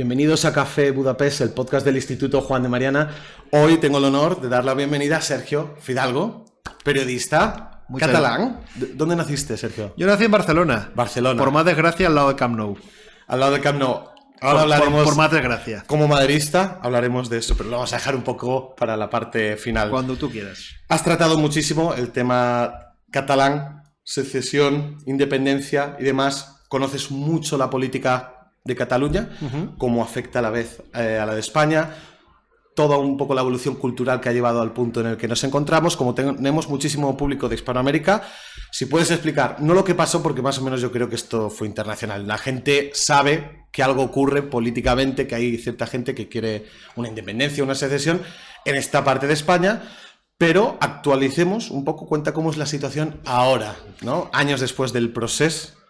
Bienvenidos a Café Budapest, el podcast del Instituto Juan de Mariana. Hoy tengo el honor de dar la bienvenida a Sergio Fidalgo, periodista catalán. ¿Dónde naciste, Sergio? Yo nací en Barcelona. Barcelona. Por más desgracia, al lado de Camp Nou. Al lado del Camp Nou. Ahora hablaremos... Por más desgracia. Como madridista hablaremos de eso, pero lo vamos a dejar un poco para la parte final. Cuando tú quieras. Has tratado muchísimo el tema catalán, secesión, independencia y demás. Conoces mucho la política de Cataluña, cómo afecta a la vez a la de España, toda un poco la evolución cultural que ha llevado al punto en el que nos encontramos. Como tenemos muchísimo público de Hispanoamérica, si puedes explicar, no lo que pasó, porque más o menos yo creo que esto fue internacional. La gente sabe que algo ocurre políticamente, que hay cierta gente que quiere una independencia, una secesión en esta parte de España, pero actualicemos un poco, cuenta cómo es la situación ahora, ¿no? Años después del proceso.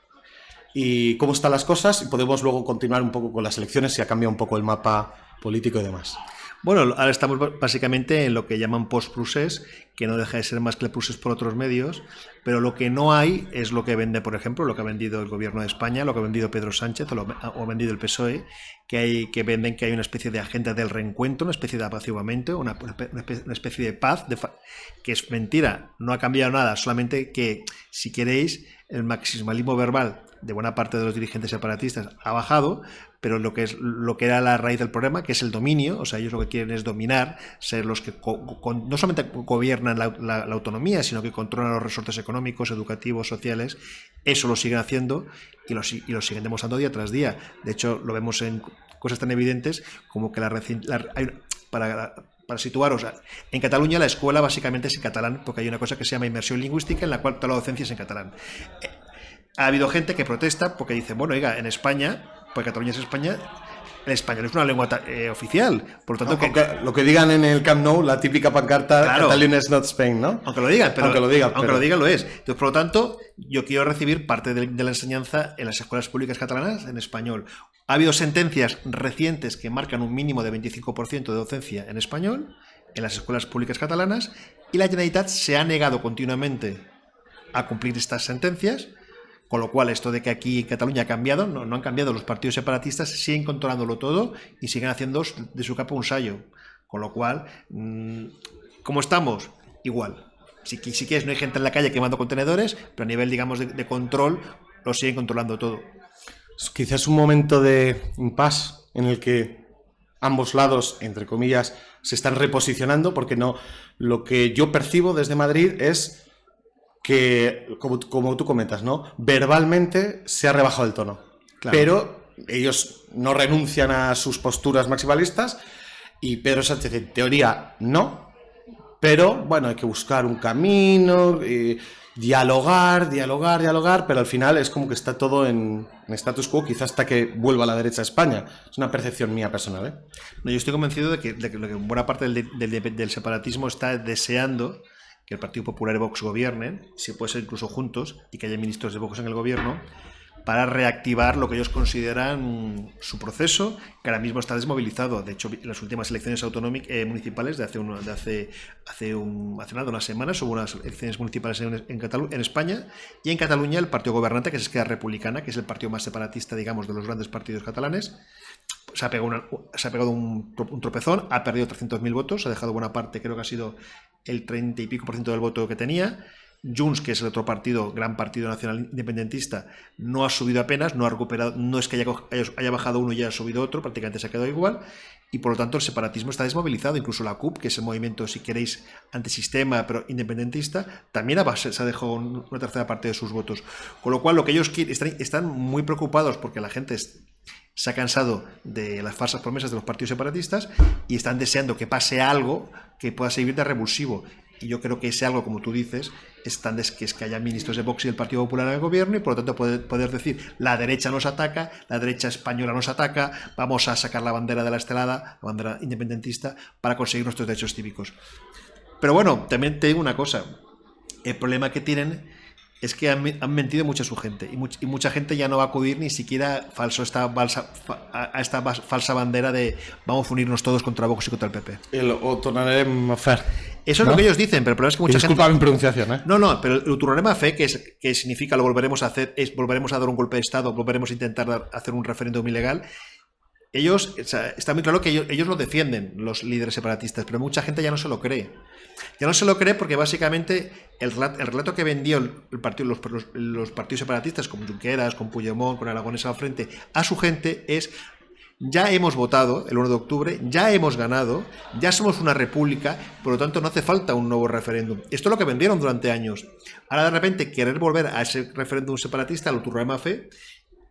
Y cómo están las cosas, y podemos luego continuar un poco con las elecciones, si ha cambiado un poco el mapa político y demás. Bueno, ahora estamos básicamente en lo que llaman post-procés, que no deja de ser más que el procés por otros medios, pero lo que no hay es lo que vende, por ejemplo, lo que ha vendido el gobierno de España, lo que ha vendido Pedro Sánchez o ha vendido el PSOE, que venden que hay una especie de agenda del reencuentro, una especie de apaciguamiento, una especie de paz, que es mentira, no ha cambiado nada, solamente que, si queréis, el maximalismo verbal de buena parte de los dirigentes separatistas ha bajado, pero lo que era la raíz del problema, que es el dominio, o sea, ellos lo que quieren es dominar, ser los que no solamente gobiernan la autonomía, sino que controlan los resortes económicos, educativos, sociales. Eso lo siguen haciendo y lo siguen demostrando día tras día. De hecho, lo vemos en cosas tan evidentes como que para situaros, en Cataluña la escuela básicamente es en catalán, porque hay una cosa que se llama inmersión lingüística, en la cual toda la docencia es en catalán. Ha habido gente que protesta porque dice, bueno, oiga, en España, porque Cataluña es España, el español es una lengua oficial, por lo tanto... No, lo que digan en el Camp Nou, la típica pancarta, claro, Catalunya is not Spain, ¿no? Aunque lo digan, lo es. Entonces, por lo tanto, yo quiero recibir parte de la enseñanza en las escuelas públicas catalanas en español. Ha habido sentencias recientes que marcan un mínimo de 25% de docencia en español en las escuelas públicas catalanas, y la Generalitat se ha negado continuamente a cumplir estas sentencias. Con lo cual, esto de que aquí Cataluña ha cambiado, no han cambiado. Los partidos separatistas siguen controlándolo todo y siguen haciendo de su capa un sayo. Con lo cual, ¿cómo estamos? Igual. Si quieres, no hay gente en la calle quemando contenedores, pero a nivel, digamos, de control, lo siguen controlando todo. Quizás un momento de impasse en el que ambos lados, entre comillas, se están reposicionando, porque no, lo que yo percibo desde Madrid es que, como tú comentas, ¿no? Verbalmente se ha rebajado el tono, claro, pero ellos no renuncian a sus posturas maximalistas, y Pedro Sánchez en teoría no, pero bueno, hay que buscar un camino, dialogar, pero al final es como que está todo en status quo, quizás hasta que vuelva a la derecha a España. Es una percepción mía personal, ¿eh? No, yo estoy convencido de que buena parte del separatismo está deseando que el Partido Popular y Vox gobiernen, si puede ser incluso juntos, y que haya ministros de Vox en el gobierno, para reactivar lo que ellos consideran su proceso, que ahora mismo está desmovilizado. De hecho, en las últimas elecciones municipales de hace nada, unas semanas, hubo unas elecciones municipales en España, y en Cataluña el partido gobernante, que es Esquerra Republicana, que es el partido más separatista, digamos, de los grandes partidos catalanes, se ha pegado un tropezón, ha perdido 300.000 votos, ha dejado buena parte, creo que ha sido el 30 y pico % del voto que tenía. Junts, que es el otro partido, gran partido nacional independentista, no ha subido apenas, no ha recuperado, no es que haya bajado uno y haya subido otro, prácticamente se ha quedado igual, y por lo tanto el separatismo está desmovilizado. Incluso la CUP, que es el movimiento, si queréis, antisistema pero independentista, también se ha dejado una tercera parte de sus votos. Con lo cual, lo que ellos quieren, están muy preocupados porque la gente se ha cansado de las falsas promesas de los partidos separatistas y están deseando que pase algo que pueda servir de revulsivo. Y yo creo que ese algo, como tú dices, es que haya ministros de Vox y del Partido Popular en el gobierno, y por lo tanto poder decir, la derecha nos ataca, la derecha española nos ataca, vamos a sacar la bandera de la estelada, la bandera independentista, para conseguir nuestros derechos cívicos. Pero bueno, también te digo una cosa, el problema que tienen es que han mentido mucho a su gente, y mucha gente ya no va a acudir ni siquiera a esta falsa bandera de vamos a unirnos todos contra Vox y contra el PP. Ho tornarem a fer. Eso es lo que ellos dicen, pero el problema es que mucha gente... Disculpa mi pronunciación, ¿eh? No, pero el tornarem a fer, que significa lo volveremos a hacer, es volveremos a dar un golpe de Estado, volveremos a intentar hacer un referéndum ilegal. ellos, o sea, está muy claro que ellos lo defienden, los líderes separatistas, pero mucha gente ya no se lo cree. Ya no se lo cree porque básicamente el relato que vendió los partidos separatistas, con Junqueras, con Puigdemont, con Aragonés al frente, a su gente es: ya hemos votado el 1 de octubre, ya hemos ganado, ya somos una república, por lo tanto no hace falta un nuevo referéndum. Esto es lo que vendieron durante años. Ahora de repente querer volver a ese referéndum separatista, lo turra fe,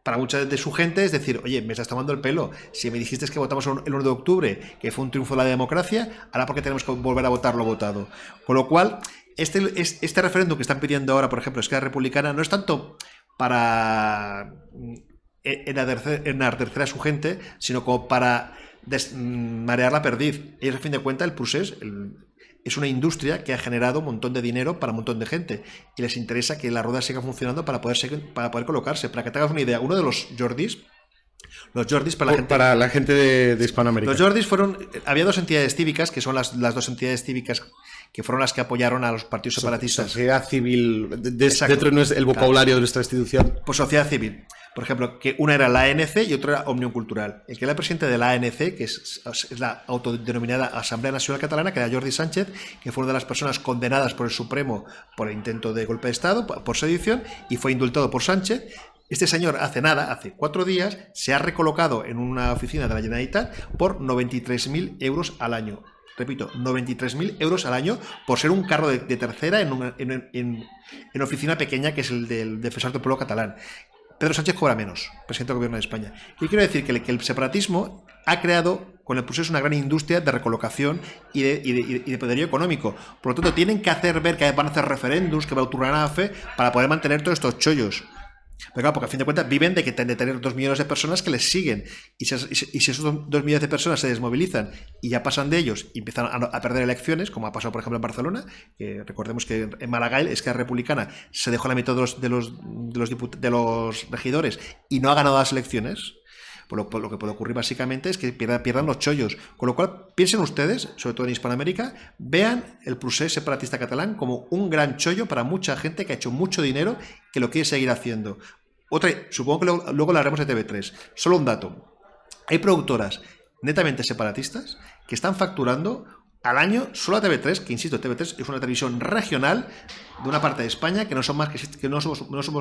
para mucha de su gente es decir: oye, me estás tomando el pelo, si me dijiste que votamos el 1 de octubre, que fue un triunfo de la democracia, ahora ¿por qué tenemos que volver a votar lo votado? Con lo cual, este referéndum que están pidiendo ahora, por ejemplo, Esquerra Republicana, no es tanto para enardecer a su gente, sino como para marear la perdiz. Ellos, a fin de cuentas, el procés es una industria que ha generado un montón de dinero para un montón de gente y les interesa que la rueda siga funcionando para poder colocarse. Para que te hagas una idea, uno de los Jordis para la gente de Hispanoamérica. Los Jordis había dos entidades cívicas, que son las dos entidades cívicas que fueron las que apoyaron a los partidos separatistas. Sociedad civil, dentro no es el vocabulario de nuestra institución. Pues sociedad civil. Por ejemplo, que una era la ANC y otra era Òmnium Cultural. El que era el presidente de la ANC, que es la autodenominada Asamblea Nacional Catalana, que era Jordi Sánchez, que fue una de las personas condenadas por el Supremo por el intento de golpe de Estado, por sedición, y fue indultado por Sánchez. Este señor hace 4 días, se ha recolocado en una oficina de la Generalitat por 93.000 euros al año. Repito, 93.000 euros al año por ser un cargo de tercera en oficina pequeña, que es el del defensor del pueblo catalán. Pedro Sánchez cobra menos, presidente del gobierno de España. Y quiero decir que el separatismo ha creado con el proceso una gran industria de recolocación y de poderío económico. Por lo tanto, tienen que hacer ver que van a hacer referéndums, que va a turnar a fe para poder mantener todos estos chollos. Pero claro, porque a fin de cuentas viven de tener 2 millones de personas que les siguen. Y si esos 2 millones de personas se desmovilizan y ya pasan de ellos y empiezan a perder elecciones, como ha pasado por ejemplo en Barcelona, que recordemos que en Maragall Esquerra Republicana se dejó la mitad de los regidores y no ha ganado las elecciones. Lo que puede ocurrir básicamente es que pierdan los chollos. Con lo cual, piensen ustedes, sobre todo en Hispanoamérica, vean el procés separatista catalán como un gran chollo para mucha gente que ha hecho mucho dinero, que lo quiere seguir haciendo. Supongo que luego lo haremos de TV3. Solo un dato. Hay productoras netamente separatistas que están facturando al año solo a TV3, que insisto, TV3 es una televisión regional de una parte de España que no somos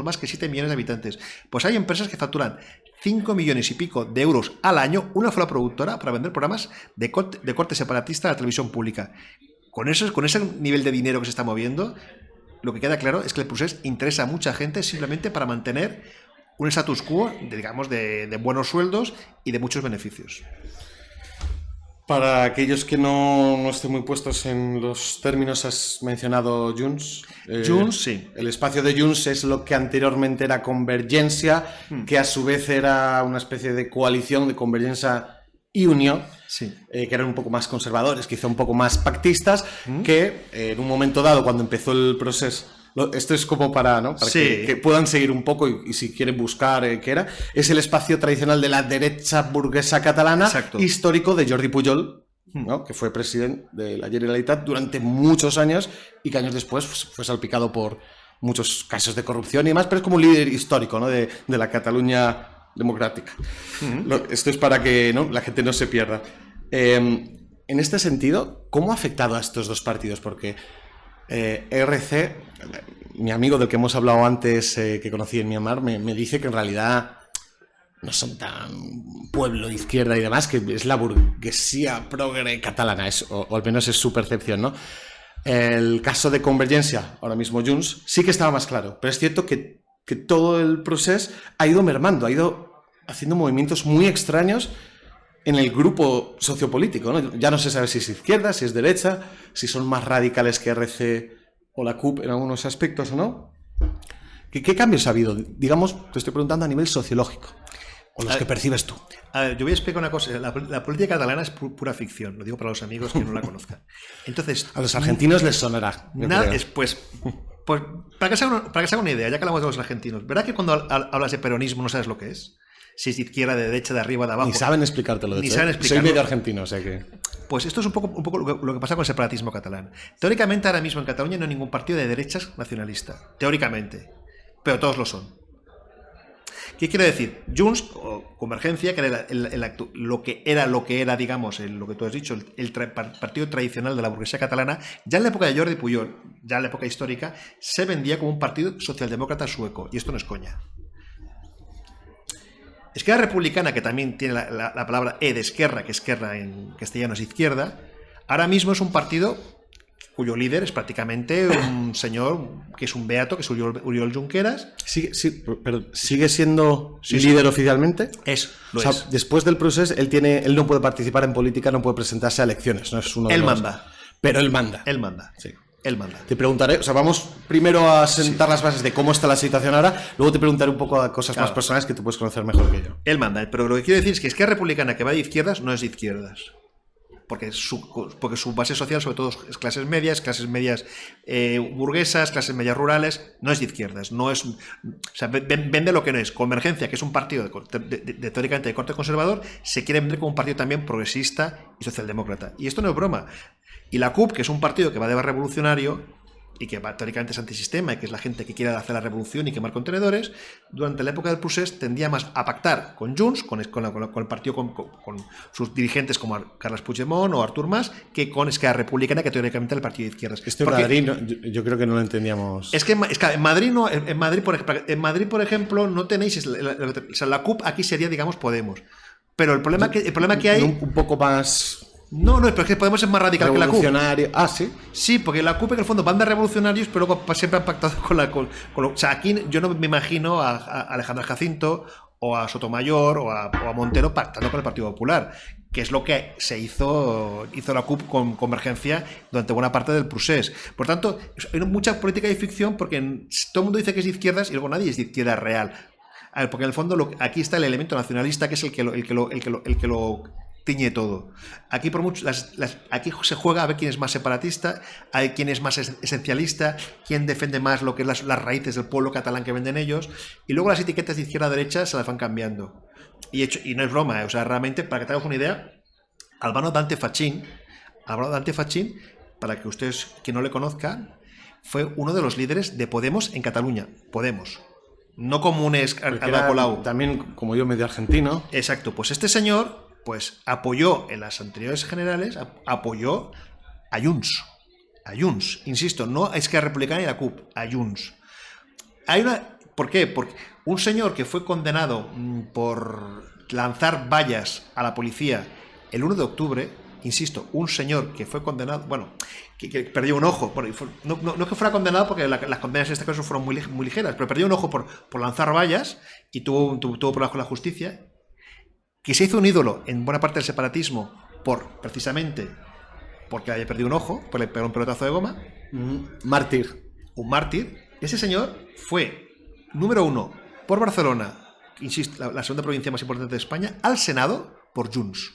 más que 7 millones de habitantes. Pues hay empresas que facturan 5 millones y pico de euros al año, una sola productora, para vender programas de corte separatista a la televisión pública. Con ese nivel de dinero que se está moviendo, lo que queda claro es que el procés interesa a mucha gente simplemente para mantener un status quo, de buenos sueldos y de muchos beneficios. Para aquellos que no estén muy puestos en los términos, has mencionado Junts. Junts, sí. El espacio de Junts es lo que anteriormente era Convergencia, que a su vez era una especie de coalición de Convergencia y Unió, sí. Que eran un poco más conservadores, quizá un poco más pactistas, que en un momento dado, cuando empezó el proceso... Esto es como para sí. que puedan seguir un poco y si quieren buscar qué era. Es el espacio tradicional de la derecha burguesa catalana. Exacto. Histórico de Jordi Pujol, ¿no? Que fue presidente de la Generalitat durante muchos años y que años después fue salpicado por muchos casos de corrupción y demás, pero es como un líder histórico, ¿no? de la Cataluña democrática. Esto es para que la gente no se pierda. En este sentido, ¿cómo ha afectado a estos dos partidos? Porque RC, mi amigo del que hemos hablado antes, que conocí en Myanmar, me dice que en realidad no son tan pueblo de izquierda y demás, que es la burguesía progre catalana, o al menos es su percepción, ¿no? El caso de Convergencia, ahora mismo Junts, sí que estaba más claro, pero es cierto que todo el proceso ha ido mermando, ha ido haciendo movimientos muy extraños en el grupo sociopolítico, ¿no? Ya no se sabe si es izquierda, si es derecha, si son más radicales que RC o la CUP en algunos aspectos o no. ¿Qué cambios ha habido? Digamos, te estoy preguntando a nivel sociológico, o los que percibes tú. A ver, yo voy a explicar una cosa. La política catalana es pura ficción, lo digo para los amigos que no la conozcan. Entonces, a los argentinos les sonará. Pues para que se haga una idea, ya que hablamos de los argentinos, ¿verdad que cuando hablas de peronismo no sabes lo que es? Si es de izquierda, de derecha, de arriba, de abajo. Ni saben explicártelo, de hecho. Saben explicarlo. Soy medio argentino, o sea que... Pues esto es un poco lo que pasa con el separatismo catalán. Teóricamente, ahora mismo en Cataluña no hay ningún partido de derechas nacionalista. Teóricamente. Pero todos lo son. ¿Qué quiere decir? Junts, o Convergencia, que era lo que era, digamos, lo que tú has dicho, el partido tradicional de la burguesía catalana, ya en la época de Jordi Pujol, ya en la época histórica, se vendía como un partido socialdemócrata sueco, y esto no es coña. Esquerra Republicana, que también tiene la palabra de esquerra, que esquerra en castellano es izquierda, ahora mismo es un partido cuyo líder es prácticamente un señor que es un beato, que es Oriol Junqueras. Sí, pero ¿sigue siendo líder oficialmente? Lo es. Después del proceso, él no puede participar en política, no puede presentarse a elecciones. No es uno de él los... manda. Pero él manda. Él manda. Sí. Él manda. Te preguntaré, vamos primero a sentar las bases de cómo está la situación ahora, luego te preguntaré un poco de cosas más personales que tú puedes conocer mejor que yo. Él manda, pero lo que quiero decir es que Esquerra Republicana, que va de izquierdas, no es de izquierdas. Porque su base social, sobre todo, es clases medias burguesas, clases medias rurales, no es de izquierdas. No es, o sea, vende lo que no es. Convergencia, que es un partido teóricamente de corte conservador, se quiere vender como un partido también progresista y socialdemócrata. Y esto no es broma. Y la CUP, que es un partido que va de revolucionario y que teóricamente es antisistema y que es la gente que quiere hacer la revolución y quemar contenedores, durante la época del procés tendía más a pactar con Junts, con el partido, con sus dirigentes como Carles Puigdemont o Artur Mas, que con Esquerra Republicana, que teóricamente es el partido de izquierdas. En Madrid yo creo que no lo entendíamos. Es que en Madrid, no, en Madrid, por ejemplo, no tenéis... la CUP aquí sería, digamos, Podemos. Pero el problema que hay... Un poco más... No, pero es que Podemos es más radical que la CUP. Ah, ¿sí? Sí, porque la CUP en el fondo van de revolucionarios, pero luego siempre han pactado o sea, aquí yo no me imagino a Alejandro Jacinto o a Sotomayor o a Montero pactando con el Partido Popular, que es lo que hizo la CUP con Convergencia durante buena parte del procés. Por tanto, hay mucha política de ficción porque todo el mundo dice que es de izquierdas y luego nadie es de izquierda real. A ver, porque en el fondo aquí está el elemento nacionalista, que es el que lo tiñe todo. Aquí aquí se juega a ver quién es más separatista, hay quién es más esencialista, quién defiende más lo que es las raíces del pueblo catalán que venden ellos, y luego las etiquetas de izquierda a derecha se las van cambiando. Y no es broma, o sea, realmente, para que te hagas una idea, Albano Dante Fachin, para que ustedes que no le conozcan, fue uno de los líderes de Podemos en Cataluña. Podemos. No comunes Ada Colau. También, como yo, medio argentino. Exacto, pues este señor apoyó en las anteriores generales, apoyó a Junts. A Junts, insisto, no a Esquerra Republicana y la CUP, a Junts. ¿Por qué? Porque un señor que fue condenado por lanzar vallas a la policía el 1 de octubre, insisto, un señor que fue condenado, que perdió un ojo, no que fuera condenado porque las condenas en este caso fueron muy ligeras, pero perdió un ojo por lanzar vallas y tuvo problemas con la justicia, que se hizo un ídolo en buena parte del separatismo precisamente porque había perdido un ojo, le pegó un pelotazo de goma. Mártir. Un mártir. Ese señor fue, número 1, por Barcelona, insisto, la segunda provincia más importante de España, al Senado por Junts.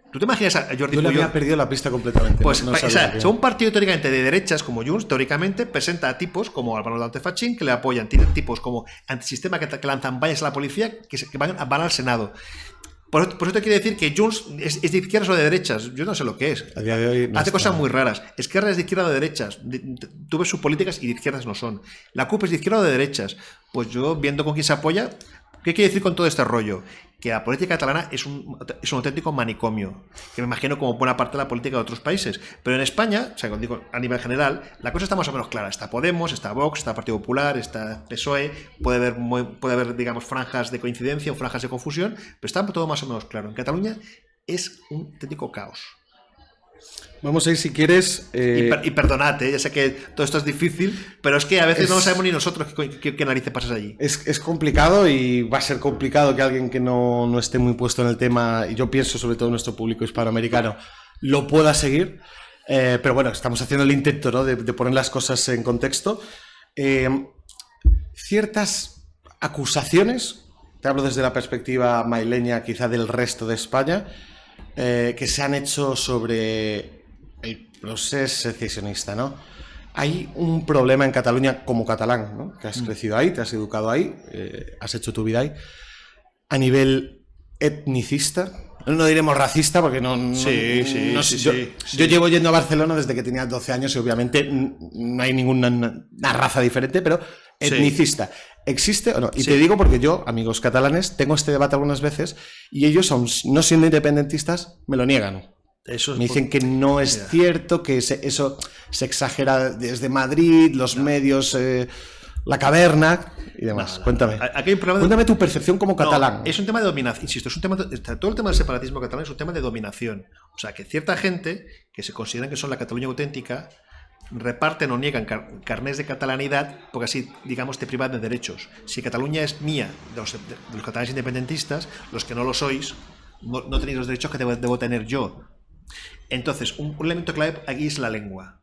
¿Tú te imaginas a Jordi Pujol? Yo le había perdido la pista completamente. Pues, un partido teóricamente de derechas como Junts, teóricamente presenta a tipos como Albano Dante Fachin, que le apoyan. Tienen tipos como antisistema que lanzan vallas a la policía, que van al Senado. Por eso te quiero decir que Junts es de izquierdas o de derechas. Yo no sé lo que es. A día de hoy no hace cosas muy raras. Esquerra es de izquierda o de derechas. Tú ves sus políticas y de izquierdas no son. La CUP es de izquierda o de derechas. Pues yo, viendo con quién se apoya... ¿Qué quiere decir con todo este rollo? Que la política catalana es un auténtico manicomio, que me imagino como buena parte de la política de otros países. Pero en España, o sea, digo, a nivel general, la cosa está más o menos clara. Está Podemos, está Vox, está Partido Popular, está PSOE, puede haber, digamos, franjas de coincidencia o franjas de confusión, pero está todo más o menos claro. En Cataluña es un auténtico caos. Vamos a ir, si quieres... Y perdonad, ya sé que todo esto es difícil, pero es que a veces no sabemos ni nosotros qué narices pasas allí. Es complicado y va a ser complicado que alguien que no esté muy puesto en el tema, y yo pienso sobre todo en nuestro público hispanoamericano, lo pueda seguir. Pero bueno, estamos haciendo el intento, ¿no?, de poner las cosas en contexto. Ciertas acusaciones, te hablo desde la perspectiva madrileña, quizá del resto de España, que se han hecho sobre el proceso secesionista, ¿no? Hay un problema en Cataluña como catalán, ¿no?, que has crecido ahí, te has educado ahí, has hecho tu vida ahí, a nivel etnicista. No diremos racista porque yo llevo yendo a Barcelona desde que tenía 12 años y obviamente no hay ninguna raza diferente, pero etnicista. ¿Existe o no? Y te digo porque yo, amigos catalanes, tengo este debate algunas veces y ellos, aun no siendo independentistas, me lo niegan. Eso es me dicen que no es cierto, que eso se exagera desde Madrid, los medios, la caverna y demás. Cuéntame. Aquí hay un problema Cuéntame tu percepción como catalán. Es un tema de dominación, insisto, es un tema todo el tema del separatismo catalán es un tema de dominación. O sea, que cierta gente que se consideran que son la Cataluña auténtica reparten o niegan carnés de catalanidad porque así, digamos, te privan de derechos. Si Cataluña es mía, de los catalanes independentistas, los que no lo sois, no tenéis los derechos que debo tener yo. Entonces, un elemento clave aquí es la lengua.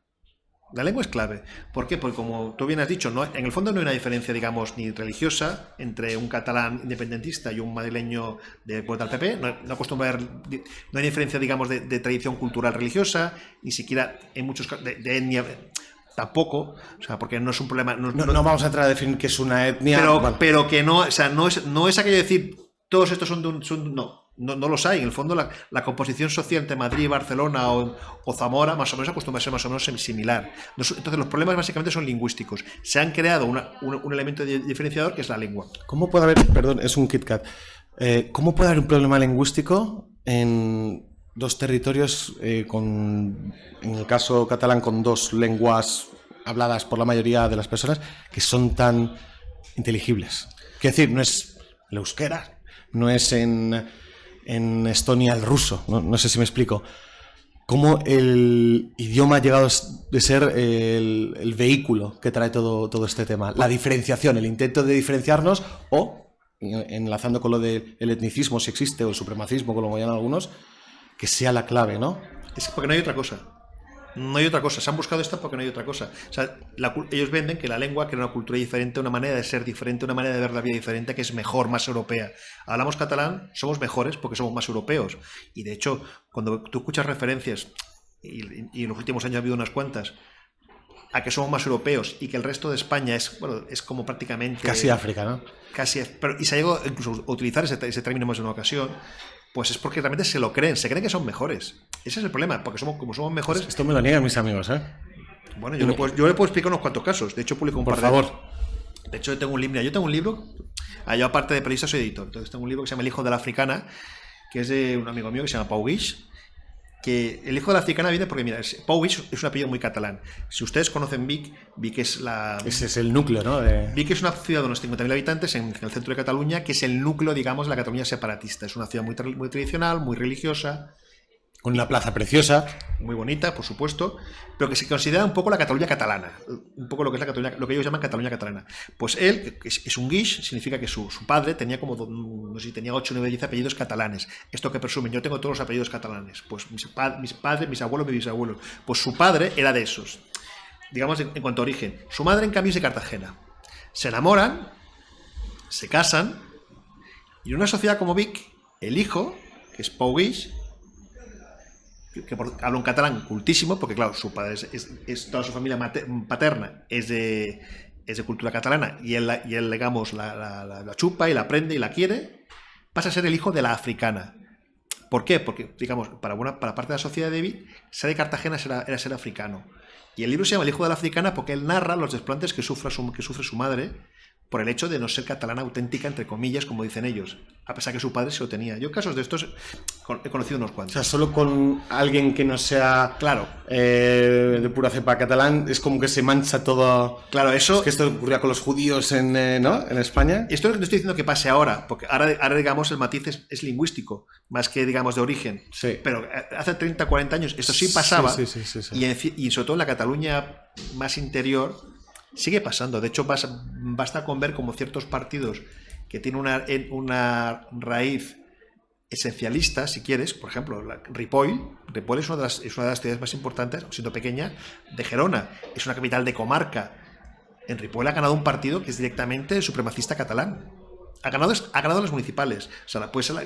La lengua es clave. ¿Por qué? Porque, como tú bien has dicho, en el fondo no hay una diferencia, digamos, ni religiosa entre un catalán independentista y un madrileño de vuelta al PP. No acostumbra a haber, no hay diferencia, digamos, de tradición cultural religiosa, ni siquiera en muchos casos de etnia. Tampoco, o sea, porque no es un problema. No vamos a entrar a definir que es una etnia. Pero que no, o sea, no es aquello de decir todos estos no los hay. En el fondo, la composición social entre Madrid, Barcelona o Zamora más o menos acostumbra a ser más o menos similar. Entonces, los problemas básicamente son lingüísticos. Se han creado un elemento diferenciador que es la lengua. ¿Cómo puede haber, perdón, es un KitKat, ¿cómo puede haber un problema lingüístico en dos territorios, en el caso catalán, con dos lenguas habladas por la mayoría de las personas que son tan inteligibles? Quiero decir, no es el euskera, no es en Estonia el ruso, no sé si me explico. Cómo el idioma ha llegado de ser el vehículo que trae todo este tema. La diferenciación, el intento de diferenciarnos o, enlazando con lo del etnicismo, si existe, o el supremacismo, como lo llaman algunos, que sea la clave, ¿no? Es porque no hay otra cosa. No hay otra cosa. Se han buscado esta porque no hay otra cosa. O sea, ellos venden que la lengua crea una cultura diferente, una manera de ser diferente, una manera de ver la vida diferente, que es mejor, más europea. Hablamos catalán, somos mejores porque somos más europeos. Y de hecho, cuando tú escuchas referencias, y en los últimos años ha habido unas cuantas, a que somos más europeos y que el resto de España es como prácticamente... Casi África, ¿no? Y se ha llegado incluso a utilizar ese término más de una ocasión. Pues es porque realmente se lo creen, se creen que son mejores. Ese es el problema, porque como somos mejores... Esto me lo niegan mis amigos, ¿eh? Bueno, yo le puedo explicar unos cuantos casos. De hecho, publico un par de... Por favor. De hecho, yo tengo un libro... Yo, aparte de periodista, soy editor. Entonces, tengo un libro que se llama El hijo de la africana, que es de un amigo mío que se llama Pau Guix, que el hijo de la africana viene porque, mira, Pau Guix es un apellido muy catalán. Si ustedes conocen Vic es la... Ese es el núcleo, ¿no? Vic es una ciudad de unos 50.000 habitantes en el centro de Cataluña, que es el núcleo, digamos, de la Cataluña separatista. Es una ciudad muy tradicional, muy religiosa. Con una plaza preciosa. Muy bonita, por supuesto, pero que se considera un poco la Cataluña catalana. Un poco lo que es la Cataluña, lo que ellos llaman Cataluña catalana. Pues él, que es un guix, significa que su padre tenía como, no sé si tenía 8, 9, 10 apellidos catalanes. Esto que presumen, yo tengo todos los apellidos catalanes. Pues mis padres, mis abuelos, mis bisabuelos. Pues su padre era de esos. Digamos, en cuanto a origen. Su madre, en cambio, es de Cartagena. Se enamoran, se casan, y en una sociedad como Vic, el hijo, que es Pau Guix, que habla un catalán cultísimo, porque claro, su padre es toda su familia paterna es de cultura catalana, y él digamos, la chupa y la aprende y la quiere, pasa a ser el hijo de la africana. ¿Por qué? Porque, digamos, para parte de la sociedad de David, ser de Cartagena era ser africano. Y el libro se llama El hijo de la africana porque él narra los desplantes que sufre su madre por el hecho de no ser catalana auténtica, entre comillas, como dicen ellos, a pesar que su padre se lo tenía. Yo casos de estos he conocido unos cuantos. O sea, solo con alguien que no sea claro de pura cepa catalán, es como que se mancha todo. Claro, eso... Es que esto ocurría con los judíos en España. Esto no estoy diciendo que pase ahora, porque ahora digamos, el matiz es lingüístico, más que, digamos, de origen. Sí. Pero hace 30, 40 años esto sí pasaba, sí. Y sobre todo en la Cataluña más interior sigue pasando. De hecho, basta con ver como ciertos partidos que tienen una raíz esencialista, si quieres, por ejemplo, Ripoll es una de las ciudades más importantes, siendo pequeña, de Gerona. Es una capital de comarca. En Ripoll ha ganado un partido que es directamente supremacista catalán. Ha ganado las municipales. O sea, puede ser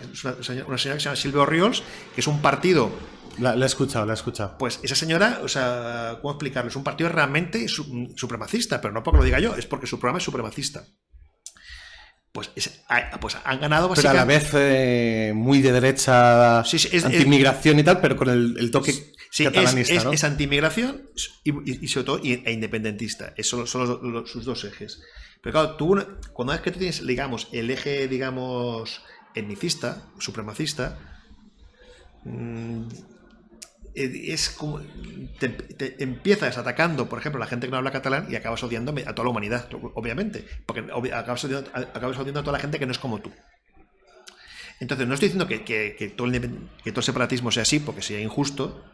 una señora que se llama Silvia Orriols, que es un partido... La he escuchado. Pues esa señora, o sea, ¿cómo explicarlo? Es un partido realmente supremacista, pero no porque lo diga yo, es porque su programa es supremacista. Pues han ganado básicamente... Pero a la vez muy de derecha, sí, anti-inmigración y tal, pero con el toque Sí, catalanista, ¿no? Es anti-inmigración y sobre todo e independentista. Esos son sus dos ejes. Pero claro, cuando es que tú tienes, digamos, el eje, digamos, etnicista, supremacista, es como te empiezas atacando, por ejemplo, a la gente que no habla catalán y acabas odiando a toda la humanidad, obviamente, porque acabas odiando a toda la gente que no es como tú. Entonces, no estoy diciendo que todo el separatismo sea así, porque sería injusto,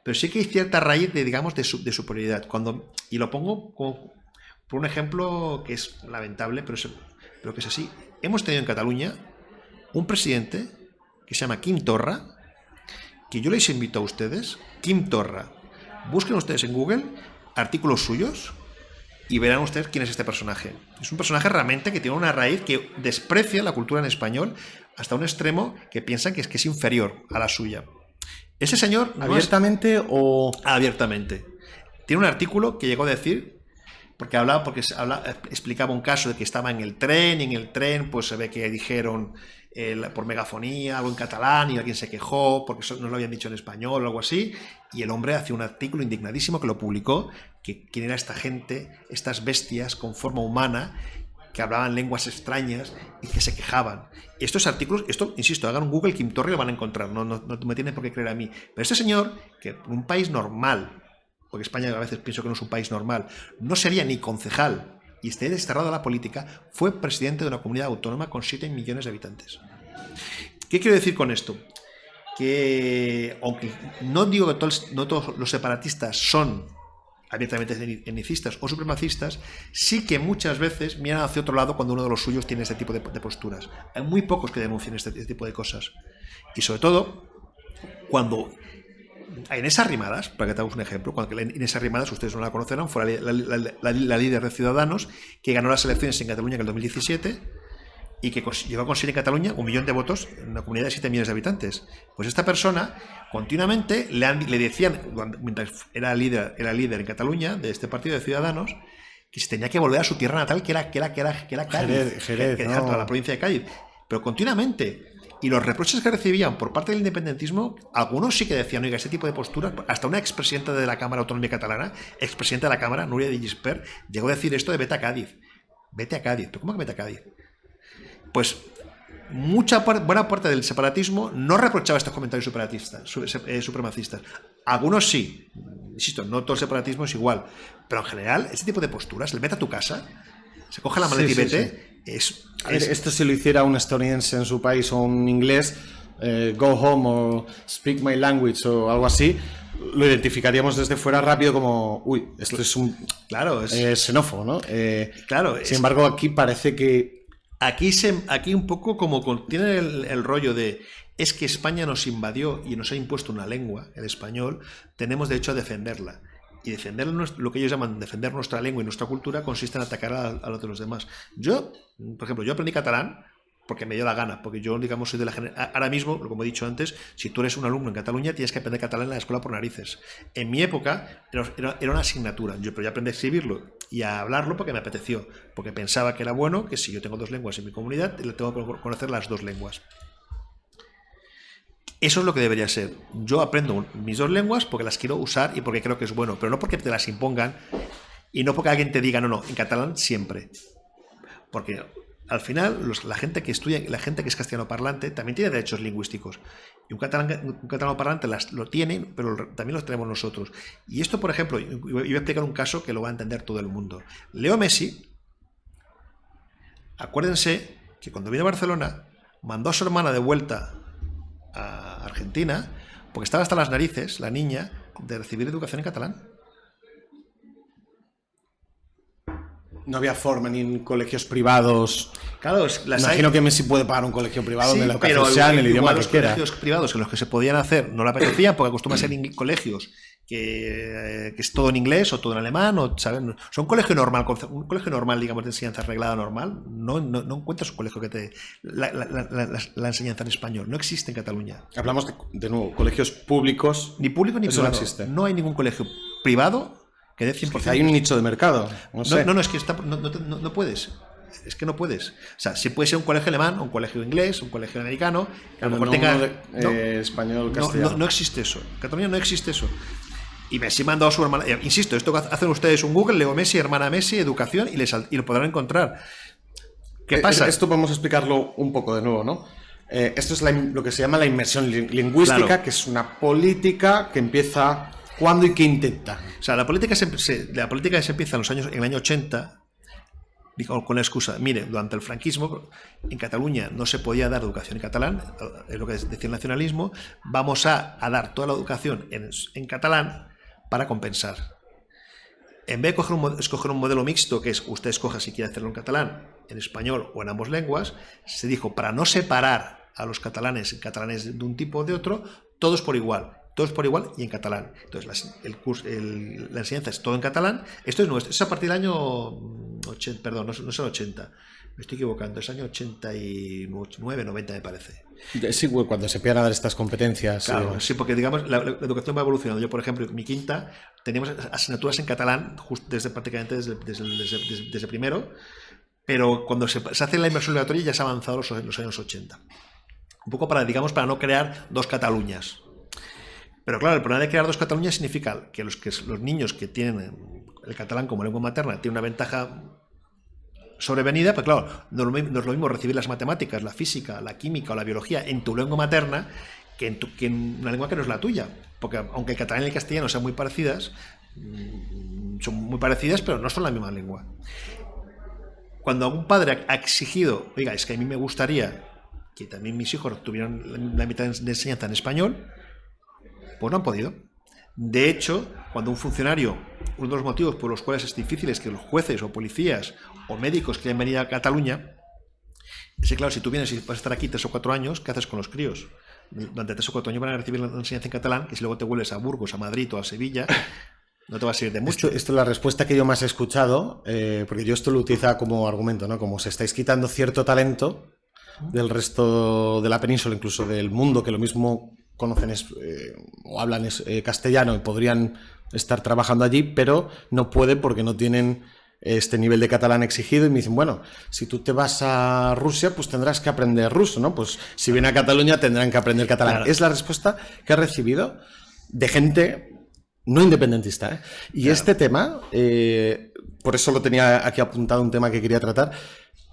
pero sí que hay cierta raíz de, digamos, de superioridad. Y lo pongo por un ejemplo que es lamentable, pero que es así. Hemos tenido en Cataluña un presidente que se llama Quim Torra, que yo les invito a ustedes, Quim Torra. Busquen ustedes en Google artículos suyos y verán ustedes quién es este personaje. Es un personaje realmente que tiene una raíz que desprecia la cultura en español hasta un extremo que piensan que es inferior a la suya. Ese señor... ¿Abiertamente o...? Abiertamente. Tiene un artículo que llegó a decir, porque explicaba un caso de que estaba en el tren, y en el tren pues se ve que dijeron por megafonía algo en catalán y alguien se quejó porque no lo habían dicho en español o algo así, y el hombre hacía un artículo indignadísimo que lo publicó, que quién era esta gente, estas bestias con forma humana que hablaban lenguas extrañas y que se quejaban. Estos artículos, insisto, hagan un Google Quim Torra y lo van a encontrar, no me tienen por qué creer a mí, pero este señor, que en un país normal, porque España a veces pienso que no es un país normal, no sería ni concejal y esté desterrado de la política, fue presidente de una comunidad autónoma con 7 millones de habitantes. ¿Qué quiero decir con esto? Que, aunque no digo que no todos los separatistas son abiertamente etnicistas o supremacistas, sí que muchas veces miran hacia otro lado cuando uno de los suyos tiene este tipo de posturas. Hay muy pocos que denuncien este tipo de cosas. Y sobre todo, cuando a Inés Arrimadas, para que te hagas un ejemplo, cuando Inés Arrimadas, ustedes no la conocerán, fue la líder de Ciudadanos, que ganó las elecciones en Cataluña en el 2017 y que llegó a conseguir en Cataluña 1 millón de votos en una comunidad de 7 millones de habitantes. Pues esta persona continuamente le decían, mientras era líder en Cataluña de este partido de Ciudadanos, que se tenía que volver a su tierra natal, que era Cádiz, Jerez, que no. toda la provincia de Cádiz, pero continuamente. Y los reproches que recibían por parte del independentismo, algunos sí que decían, oiga, este tipo de posturas, hasta una expresidenta de la Cámara Autonómica Catalana, expresidenta de la Cámara, Núria de Gispert, llegó a decir esto de vete a Cádiz. Vete a Cádiz. ¿Pero cómo que vete a Cádiz? Pues buena parte del separatismo no reprochaba estos comentarios supremacistas. Algunos sí. Insisto, no todo el separatismo es igual. Pero en general, este tipo de posturas, el vete a tu casa, se coge la maleta y vete... Sí. Esto si lo hiciera un estadounidense en su país o un inglés, go home o speak my language o algo así, lo identificaríamos desde fuera rápido como, uy, esto es un xenófobo, ¿no? Claro. Sin embargo, aquí parece que... Aquí un poco como tiene el rollo de es que España nos invadió y nos ha impuesto una lengua, el español, tenemos derecho a defenderla. Y defender lo que ellos llaman defender nuestra lengua y nuestra cultura consiste en atacar a los de los demás. Yo, por ejemplo, yo aprendí catalán porque me dio la gana, porque yo, digamos, soy de la generación... Ahora mismo, como he dicho antes, si tú eres un alumno en Cataluña, tienes que aprender catalán en la escuela por narices. En mi época era una asignatura, pero yo aprendí a escribirlo y a hablarlo porque me apeteció, porque pensaba que era bueno, que si yo tengo 2 lenguas en mi comunidad, tengo que conocer las 2 lenguas. Eso es lo que debería ser. Yo aprendo mis 2 lenguas porque las quiero usar y porque creo que es bueno, pero no porque te las impongan y no porque alguien te diga, no, en catalán siempre. Porque al final la gente que estudia, la gente que es castellano parlante también tiene derechos lingüísticos. Y un catalano parlante lo tiene, pero también los tenemos nosotros. Y esto, por ejemplo, y voy a explicar un caso que lo va a entender todo el mundo. Leo Messi, acuérdense que cuando vino a Barcelona, mandó a su hermana de vuelta a Argentina porque estaba hasta las narices, la niña, de recibir educación en catalán. No había forma ni en colegios privados. Claro, imagino que Messi puede pagar un colegio privado sí, donde la educación sea en el idioma que quiera. Los colegios privados en los que se podían hacer no le apetecían porque acostumbran a ser colegios que es todo en inglés o todo en alemán, o ¿saben? Son un colegio normal, digamos, de enseñanza arreglada normal. No encuentras un colegio que te la enseñanza en español. No existe en Cataluña. Hablamos de nuevo, colegios públicos. Ni público ni privado. No existe. No hay ningún colegio privado que dé 100%. Hay un nicho de mercado. No, es que no puedes. Es que no puedes. O sea, si puede ser un colegio alemán, un colegio inglés, un colegio americano, que a lo mejor no tenga... español, castellano. No existe eso. En Cataluña no existe eso. Y Messi me ha dado su hermana. Insisto, esto que hacen ustedes un Google, Leo Messi, hermana Messi, educación, y lo podrán encontrar. ¿Qué pasa? Esto vamos a explicarlo un poco de nuevo, ¿no? Esto es lo que se llama la inmersión lingüística, claro, que es una política que empieza cuando y que intenta. O sea, la política se empieza en el año 80, con la excusa, mire, durante el franquismo en Cataluña no se podía dar educación en catalán, es lo que decía el nacionalismo, vamos a dar toda la educación en catalán para compensar. En vez de escoger un modelo mixto, que es usted escoja si quiere hacerlo en catalán, en español o en ambas lenguas, se dijo, para no separar a los catalanes de un tipo o de otro, todos por igual y en catalán. Entonces la enseñanza es todo en catalán. Esto es nuestro, es a partir del año 80, perdón, no es el 80, me estoy equivocando, es el año 89, 90 me parece. Sí, cuando se empiezan a dar estas competencias. Claro, sí, porque digamos la educación va evolucionando. Yo, por ejemplo, en mi quinta teníamos asignaturas en catalán prácticamente desde primero, pero cuando se hace la inmersión obligatoria ya se ha avanzado los años 80. Un poco para no crear dos Cataluñas. Pero claro, el problema de crear dos Cataluñas significa que los niños que tienen el catalán como lengua materna tienen una ventaja sobrevenida, pues claro, no es lo mismo recibir las matemáticas, la física, la química o la biología en tu lengua materna que en una lengua que no es la tuya. Porque aunque el catalán y el castellano sean muy parecidas, pero no son la misma lengua. Cuando algún padre ha exigido, oiga, es que a mí me gustaría que también mis hijos tuvieran la mitad de enseñanza en español, pues no han podido. De hecho, cuando un funcionario, uno de los motivos por los cuales es difícil es que los jueces o policías o médicos quieren venir a Cataluña, es que claro, si tú vienes y vas a estar aquí 3 o 4 años, ¿qué haces con los críos? Durante 3 o 4 años van a recibir la enseñanza en catalán, que si luego te vuelves a Burgos, a Madrid o a Sevilla, no te va a servir de mucho. Esto es la respuesta que yo más he escuchado, porque yo esto lo utilizaba como argumento, ¿no? Como se estáis quitando cierto talento del resto de la península, incluso del mundo, que lo mismo conocen o hablan castellano y podrían estar trabajando allí, pero no pueden porque no tienen este nivel de catalán exigido, y me dicen, bueno, si tú te vas a Rusia, pues tendrás que aprender ruso, ¿no? Pues si vienen a Cataluña tendrán que aprender catalán. Claro. Es la respuesta que he recibido de gente no independentista, ¿eh? Y claro, este tema, por eso lo tenía aquí apuntado, un tema que quería tratar.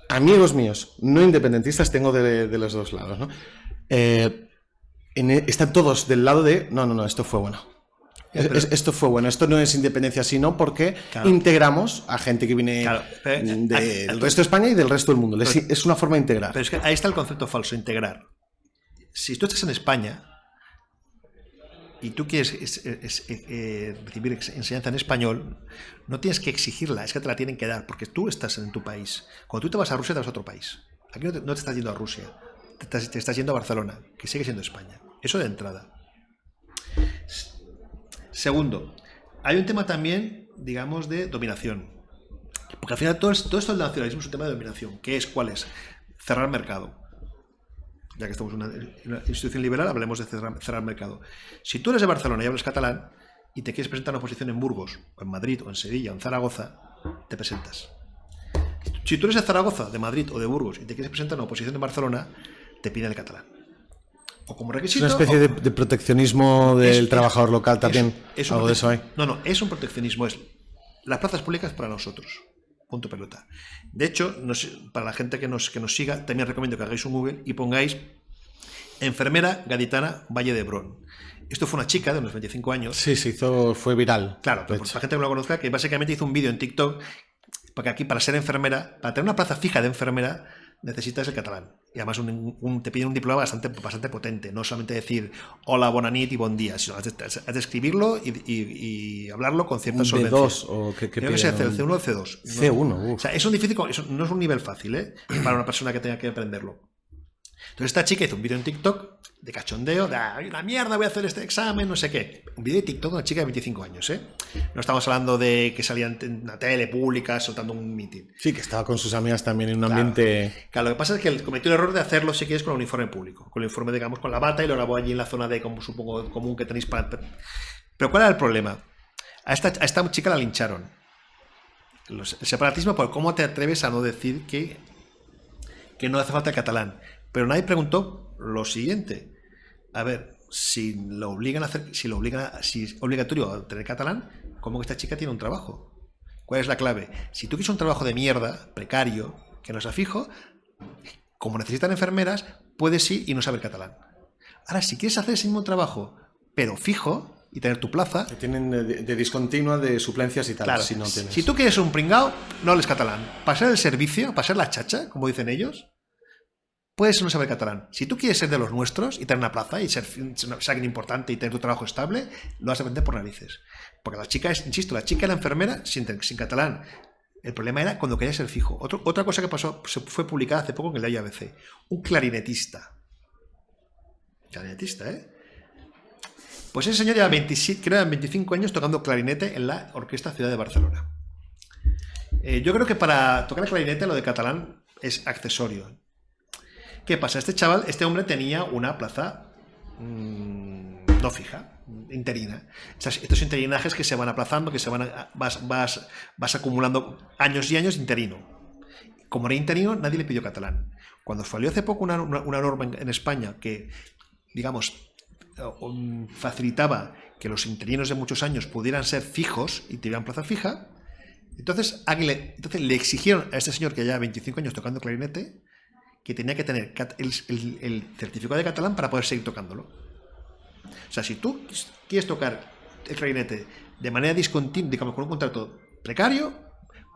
Amigos míos no independentistas tengo de los dos lados, ¿no? Están todos del lado de no, esto fue bueno. Esto fue bueno, esto no es independencia, sino porque claro, integramos a gente que viene del resto de España y del resto del mundo. Es una forma de integrar. Pero es que ahí está el concepto falso, integrar. Si tú estás en España y tú quieres recibir enseñanza en español, no tienes que exigirla, es que te la tienen que dar, porque tú estás en tu país. Cuando tú te vas a Rusia, te vas a otro país. Aquí no te estás yendo a Rusia, te estás yendo a Barcelona, que sigue siendo España. Eso de entrada. Segundo, hay un tema también, digamos, de dominación. Porque al final todo esto del nacionalismo es un tema de dominación. ¿Cuál es? Cerrar mercado. Ya que estamos en una institución liberal, hablemos de cerrar mercado. Si tú eres de Barcelona y hablas catalán y te quieres presentar a una oposición en Burgos, o en Madrid, o en Sevilla, o en Zaragoza, te presentas. Si tú eres de Zaragoza, de Madrid o de Burgos y te quieres presentar a una oposición en Barcelona, te piden el catalán. O como requisito. Es una especie de proteccionismo del trabajador local también. Algo de eso hay. No, es un proteccionismo. Las plazas públicas para nosotros. Punto pelota. De hecho, para la gente que nos siga, también recomiendo que hagáis un Google y pongáis enfermera gaditana Valle d'Hebron. Esto fue una chica de unos 25 años. Sí, fue viral. Claro, pero para la gente que no lo conozca, que básicamente hizo un vídeo en TikTok, porque aquí para ser enfermera, para tener una plaza fija de enfermera, necesitas el catalán. Y además te piden un diploma bastante potente. No solamente decir hola, bona nit y bon día, sino has de escribirlo y hablarlo con cierta solvencia. ¿B2 o qué Creo que sea el C1 o el C2. C1, o sea, es un difícil, no es un nivel fácil, para una persona que tenga que aprenderlo. Entonces esta chica hizo un vídeo en TikTok de cachondeo, de ¡ay, una mierda, voy a hacer este examen, no sé qué! Un vídeo de TikTok de una chica de 25 años, ¿eh? No estamos hablando de que salía en una tele pública soltando un mitin. Sí, que estaba con sus amigas también en un ambiente... Claro, lo que pasa es que cometió el error de hacerlo, si quieres, con el uniforme público. Con el uniforme, digamos, con la bata, y lo grabó allí en la zona de, como supongo, común que tenéis para... Pero ¿cuál era el problema? A esta chica la lincharon. El separatismo, por cómo te atreves a no decir que no hace falta el catalán. Pero nadie preguntó lo siguiente. A ver, si lo obligan a hacer, si es obligatorio tener catalán, ¿cómo que esta chica tiene un trabajo? ¿Cuál es la clave? Si tú quieres un trabajo de mierda, precario, que no sea fijo, como necesitan enfermeras, puedes ir y no saber catalán. Ahora, si quieres hacer ese mismo trabajo, pero fijo, y tener tu plaza... Que tienen de discontinua, de suplencias y tal. Claro, si no tienes. Si tú quieres un pringao, no hables catalán. Para ser el servicio, para ser la chacha, como dicen ellos, puedes no saber catalán. Si tú quieres ser de los nuestros y tener una plaza y ser alguien importante y tener tu trabajo estable, lo vas a aprender por narices. Porque la chica insisto, la chica era enfermera sin catalán. El problema era cuando quería ser fijo. Otra cosa que pasó, fue publicada hace poco en el diario ABC. Un clarinetista. Clarinetista, ¿eh? Pues ese señor lleva 25 años tocando clarinete en la Orquesta Ciudad de Barcelona. Yo creo que para tocar el clarinete lo de catalán es accesorio. ¿Qué pasa? Este hombre tenía una plaza no fija, interina. Estos interinajes que se van aplazando, que vas acumulando años y años interino. Como era interino, nadie le pidió catalán. Cuando salió hace poco una norma en España que, digamos, facilitaba que los interinos de muchos años pudieran ser fijos y tuvieran plaza fija, entonces le exigieron a este señor que lleva 25 años tocando clarinete que tenía que tener el certificado de catalán para poder seguir tocándolo. O sea, si tú quieres tocar el clarinete de manera discontinua, digamos, con un contrato precario,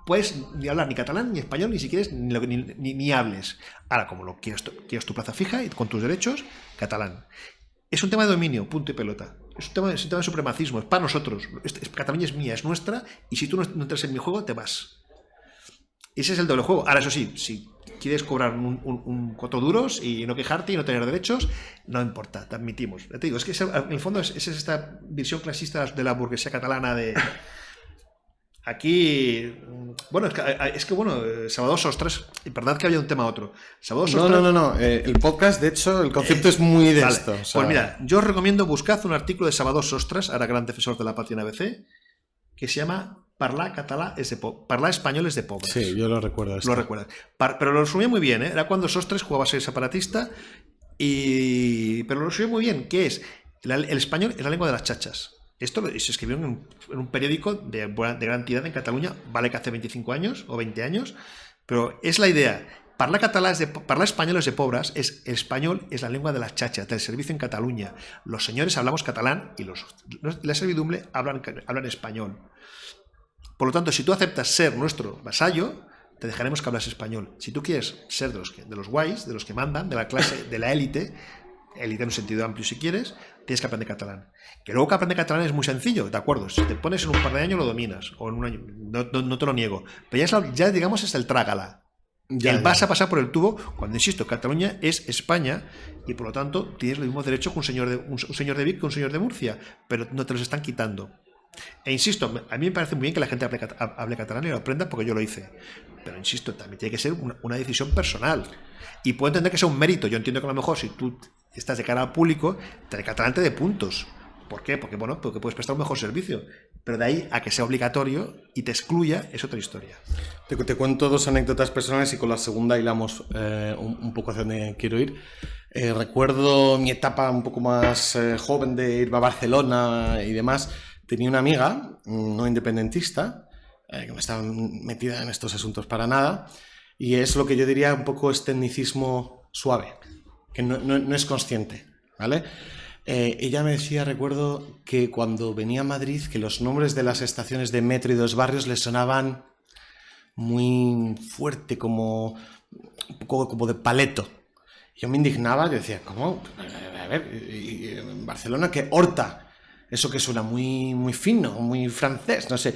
puedes ni hablar ni catalán, ni español, ni si quieres, ni hables. Ahora, como lo quieres tu plaza fija y con tus derechos, catalán. Es un tema de dominio, punto y pelota. Es un tema de supremacismo, es para nosotros. Cataluña es mía, es nuestra, y si tú no entras en mi juego, te vas. Ese es el doble juego. Ahora, eso sí, si quieres cobrar un 4 duros y no quejarte y no tener derechos, no importa, te admitimos. Ya te digo, es que en el fondo es esta visión clasista de la burguesía catalana de... Aquí, bueno, es que Salvador Sostres, y verdad que había un tema otro. Salvador Sostres, No. El podcast, de hecho, el concepto es muy de vale. esto. O sea... Pues mira, yo os recomiendo buscad un artículo de Salvador Sostres, ahora gran defensor de la patria en ABC, que se llama Parlar español es de pobres. Sí, yo lo recuerdo. Lo recuerdas. Pero lo resumía muy bien, ¿eh? Era cuando Sostres jugaba a ser separatista, pero lo resumía muy bien, que es el español es la lengua de las chachas. Esto se escribió en un periódico de gran entidad en Cataluña, vale que hace 25 años o 20 años, pero es la idea. Parlar español es de pobres, el español es la lengua de las chachas, del servicio en Cataluña. Los señores hablamos catalán y la servidumbre hablan español. Por lo tanto, si tú aceptas ser nuestro vasallo, te dejaremos que hablas español. Si tú quieres ser de los guays, de los que mandan, de la clase, de la élite en un sentido amplio si quieres, tienes que aprender catalán. Que luego que aprender catalán es muy sencillo, de acuerdo, si te pones en un par de años lo dominas, o en un año, no te lo niego, pero ya digamos es el trágala. Vas a pasar por el tubo cuando, insisto, Cataluña es España y por lo tanto tienes los mismos derechos que un señor de Vic que un señor de Murcia, pero no te los están quitando. E insisto, a mí me parece muy bien que la gente hable catalán y lo aprenda porque yo lo hice, pero insisto, también tiene que ser una decisión personal y puedo entender que sea un mérito. Yo entiendo que a lo mejor si tú estás de cara al público, el catalán te dé puntos. ¿Por qué? Porque puedes prestar un mejor servicio, pero de ahí a que sea obligatorio y te excluya es otra historia. Te cuento 2 anécdotas personales y con la segunda hilamos un poco hacia donde quiero ir. Recuerdo mi etapa un poco más joven de ir a Barcelona y demás. Tenía una amiga, no independentista, que no estaba metida en estos asuntos para nada, y es lo que yo diría un poco tecnicismo suave, que no es consciente, ¿vale? Ella me decía, recuerdo, que cuando venía a Madrid, que los nombres de las estaciones de metro y de los barrios le sonaban muy fuerte, como un poco como de paleto. Yo me indignaba, yo decía, ¿cómo? A ver, y en Barcelona, ¿qué? Horta. Eso que suena muy, muy fino, muy francés, no sé.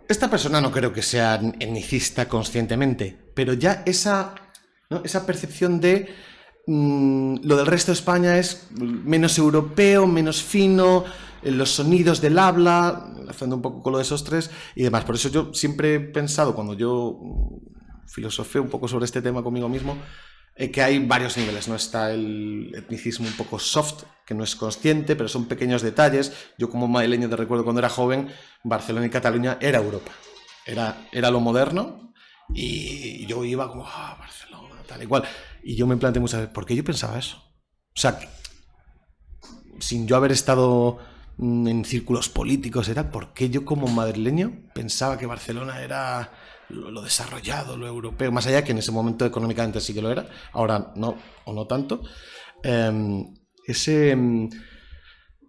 Esta persona no creo que sea etnicista conscientemente, pero ya esa percepción de lo del resto de España es menos europeo, menos fino, los sonidos del habla, haciendo un poco con lo de Sostres y demás. Por eso yo siempre he pensado, cuando yo filosofé un poco sobre este tema conmigo mismo, que hay varios niveles, ¿no? Está el etnicismo un poco soft, que no es consciente, pero son pequeños detalles. Yo como madrileño te recuerdo cuando era joven, Barcelona y Cataluña era Europa. era lo moderno, y yo iba como, Barcelona, tal y cual. Y yo me planteé muchas veces, ¿por qué yo pensaba eso? O sea, sin yo haber estado en círculos políticos, ¿por qué yo como madrileño pensaba que Barcelona era lo desarrollado, lo europeo? Más allá que en ese momento económicamente sí que lo era, ahora no, o no tanto.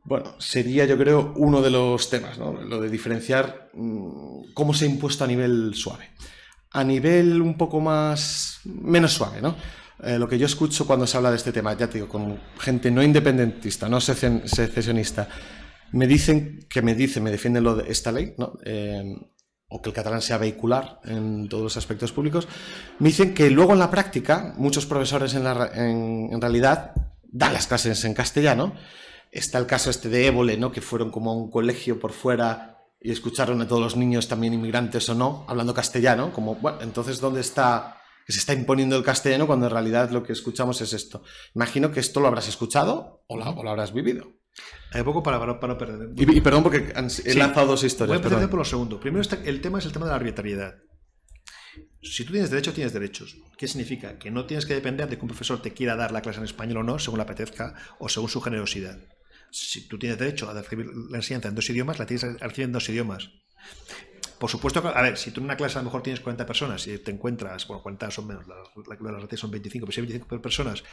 Bueno, sería, yo creo, uno de los temas, ¿no? Lo de diferenciar cómo se ha impuesto a nivel suave. A nivel un poco menos suave, ¿no? Lo que yo escucho cuando se habla de este tema, ya te digo, con gente no independentista, no secesionista, me defienden lo de esta ley, ¿no? O que el catalán sea vehicular en todos los aspectos públicos. Me dicen que luego en la práctica, muchos profesores en realidad dan las clases en castellano. Está el caso de Évole, ¿no? Que fueron como a un colegio por fuera y escucharon a todos los niños, también inmigrantes o no, hablando castellano. Como, bueno, entonces, ¿dónde está que se está imponiendo el castellano cuando en realidad lo que escuchamos es esto? Imagino que esto lo habrás escuchado o lo habrás vivido. Hay poco para no perder. Y perdón porque he lanzado dos historias. Voy a empezar por lo segundo. Primero, el tema es el tema de la arbitrariedad. Si tú tienes derecho, tienes derechos. ¿Qué significa? Que no tienes que depender de que un profesor te quiera dar la clase en español o no, según le apetezca o según su generosidad. Si tú tienes derecho a recibir la enseñanza en 2 idiomas, la tienes que recibir en 2 idiomas. Por supuesto, a ver, si tú en una clase a lo mejor tienes 40 personas y te encuentras, bueno, 40 son menos, las ratios son 25, pero si hay 25 personas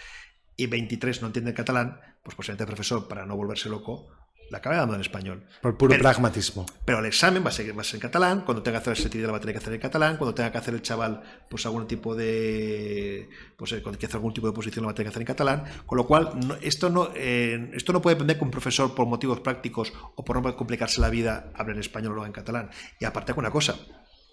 y 23 no entienden catalán, pues posiblemente el profesor, para no volverse loco, la acaba dando en español. Por puro pragmatismo. Pero el examen va a ser en catalán, cuando tenga que hacer el SAT la va a tener que hacer en catalán, cuando tenga que hacer el chaval pues algún tipo de cuando quiera hacer algún tipo de oposición lo va a tener que hacer en catalán, con lo cual esto no puede depender que un profesor por motivos prácticos o por no complicarse la vida hable en español o lo haga en catalán. Y aparte con una cosa,